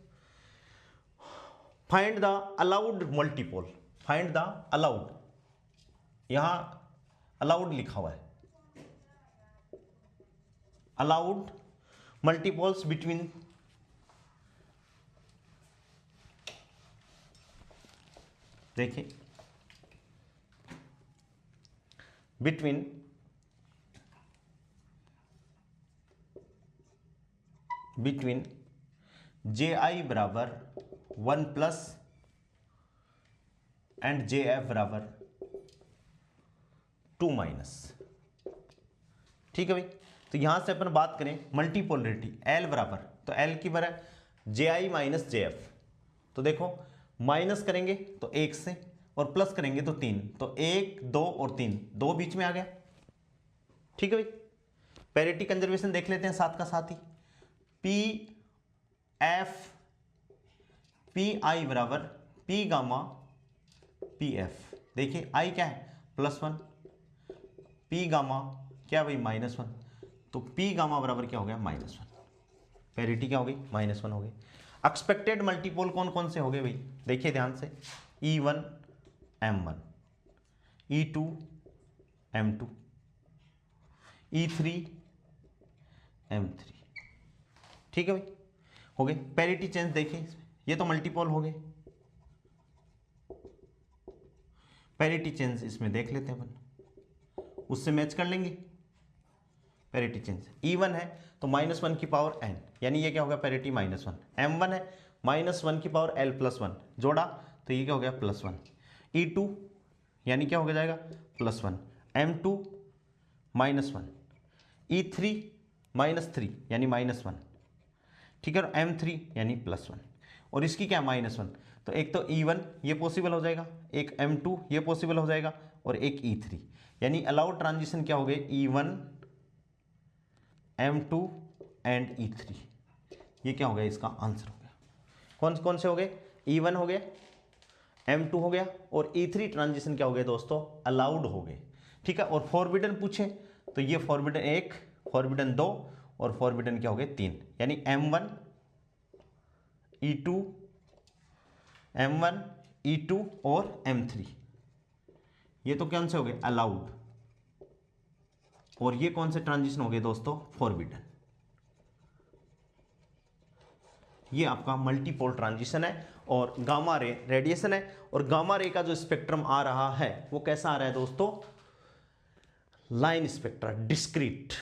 Find the allowed multiple, find the allowed, यहां अलाउड लिखा हुआ है, अलाउड मल्टीपल्स बिटवीन देखिए बिटवीन जे आई बराबर 1 प्लस एंड जे एफ बराबर 2 माइनस। ठीक है भाई, तो यहां से अपन बात करें मल्टीपोलरिटी एल बराबर, तो एल की बराबर जे आई माइनस जे एफ, तो देखो माइनस करेंगे तो 1 से और प्लस करेंगे तो 3, तो 1 2 और 3 2 बीच में आ गया। ठीक है भाई, पैरिटी कंजर्वेशन देख लेते हैं साथ का साथ ही, पी एफ पी आई बराबर पी गामा पी एफ, देखिए आई क्या है +1, पी गामा क्या भाई -1, तो पी गामा बराबर क्या हो गया -1, पैरिटी क्या हो गई -1 हो गई। एक्सपेक्टेड मल्टीपोल कौन कौन से हो गए भाई, देखिए ध्यान से, E1 M1, E2 M2, E3 M3। ठीक है भाई, हो गए। पैरिटी चेंज देखिए, ये तो मल्टीपोल हो गए, पैरिटी चेंज इसमें देख लेते हैं अपन, उससे मैच कर लेंगे। पैरिटी चेंज E1 है तो -1 की पावर n, यानी ये क्या होगा पैरिटी -1, M1 है -1 की पावर l+1 जोड़ा तो ये क्या हो गया +1, E2 यानी क्या हो गया जाएगा +1, M2 -1, E3 -3 यानी -1, ठीक है, और M3 यानी +1, और इसकी क्या -1, तो एक तो E1 ये पॉसिबल हो जाएगा, एक M2 ये पॉसिबल हो जाएगा और एक E3, यानी अलाउड ट्रांजिशन क्या हो गए E1 M2 एंड E3, ये क्या हो गया इसका आंसर हो गया। कौन कौन से हो गए, E1 हो गया, M2 हो गया और E3 ट्रांजिशन क्या हो गए दोस्तों अलाउड हो गए। ठीक है, और फॉरबिडन पूछे तो ये फॉरबिडन 1, फॉरबिडन 2 और फॉरबिडन क्या हो गए 3, यानी M1 E2 M1 E2 और M3, ये तो कौन से हो गए अलाउड, और ये कौन से ट्रांजिशन हो गए दोस्तों फॉरबिडन। ये आपका मल्टीपोल ट्रांजिशन है और गामा रे रेडिएशन है, और गामा रे का जो स्पेक्ट्रम आ रहा है वो कैसा आ रहा है दोस्तों, लाइन स्पेक्ट्रा डिस्क्रीट।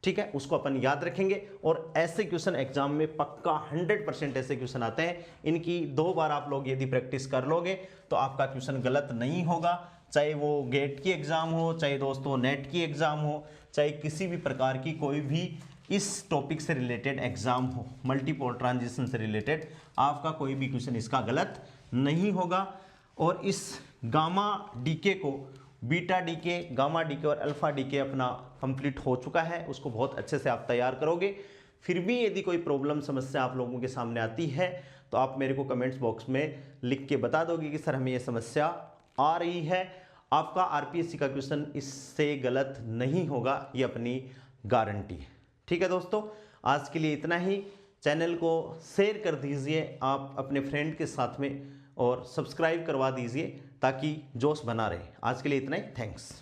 ठीक है, उसको अपन याद रखेंगे, और ऐसे क्वेश्चन एग्जाम में पक्का 100% ऐसे क्वेश्चन आते हैं, इनकी 2 बार आप लोग यदि प्रैक्टिस कर लोगे तो आपका क्वेश्चन गलत नहीं होगा, चाहे वो गेट की एग्जाम हो, चाहे दोस्तों नेट की एग्जाम हो, चाहे किसी भी प्रकार की कोई भी इस टॉपिक से रिलेटेड एग्जाम हो, मल्टीपोल ट्रांजिशन से रिलेटेड आपका कोई भी क्वेश्चन इसका गलत नहीं होगा। और इस गामा डीके को बीटा डीके, गामा डीके और अल्फा डीके अपना कंप्लीट हो चुका है, उसको बहुत अच्छे से आप तैयार करोगे। फिर भी यदि कोई प्रॉब्लम समस्या आप लोगों के सामने आती है तो आप मेरे को कमेंट्स बॉक्स में लिख के बता दोगे कि सर हमें ये समस्या आ रही है। आपका आरपीएससी का क्वेश्चन इससे गलत नहीं होगा, ये अपनी गारंटी है। ठीक है दोस्तों, आज के लिए इतना ही। चैनल को शेयर कर दीजिए आप अपने फ्रेंड के साथ में और सब्सक्राइब करवा दीजिए ताकि जोश बना रहे। आज के लिए इतना ही, थैंक्स।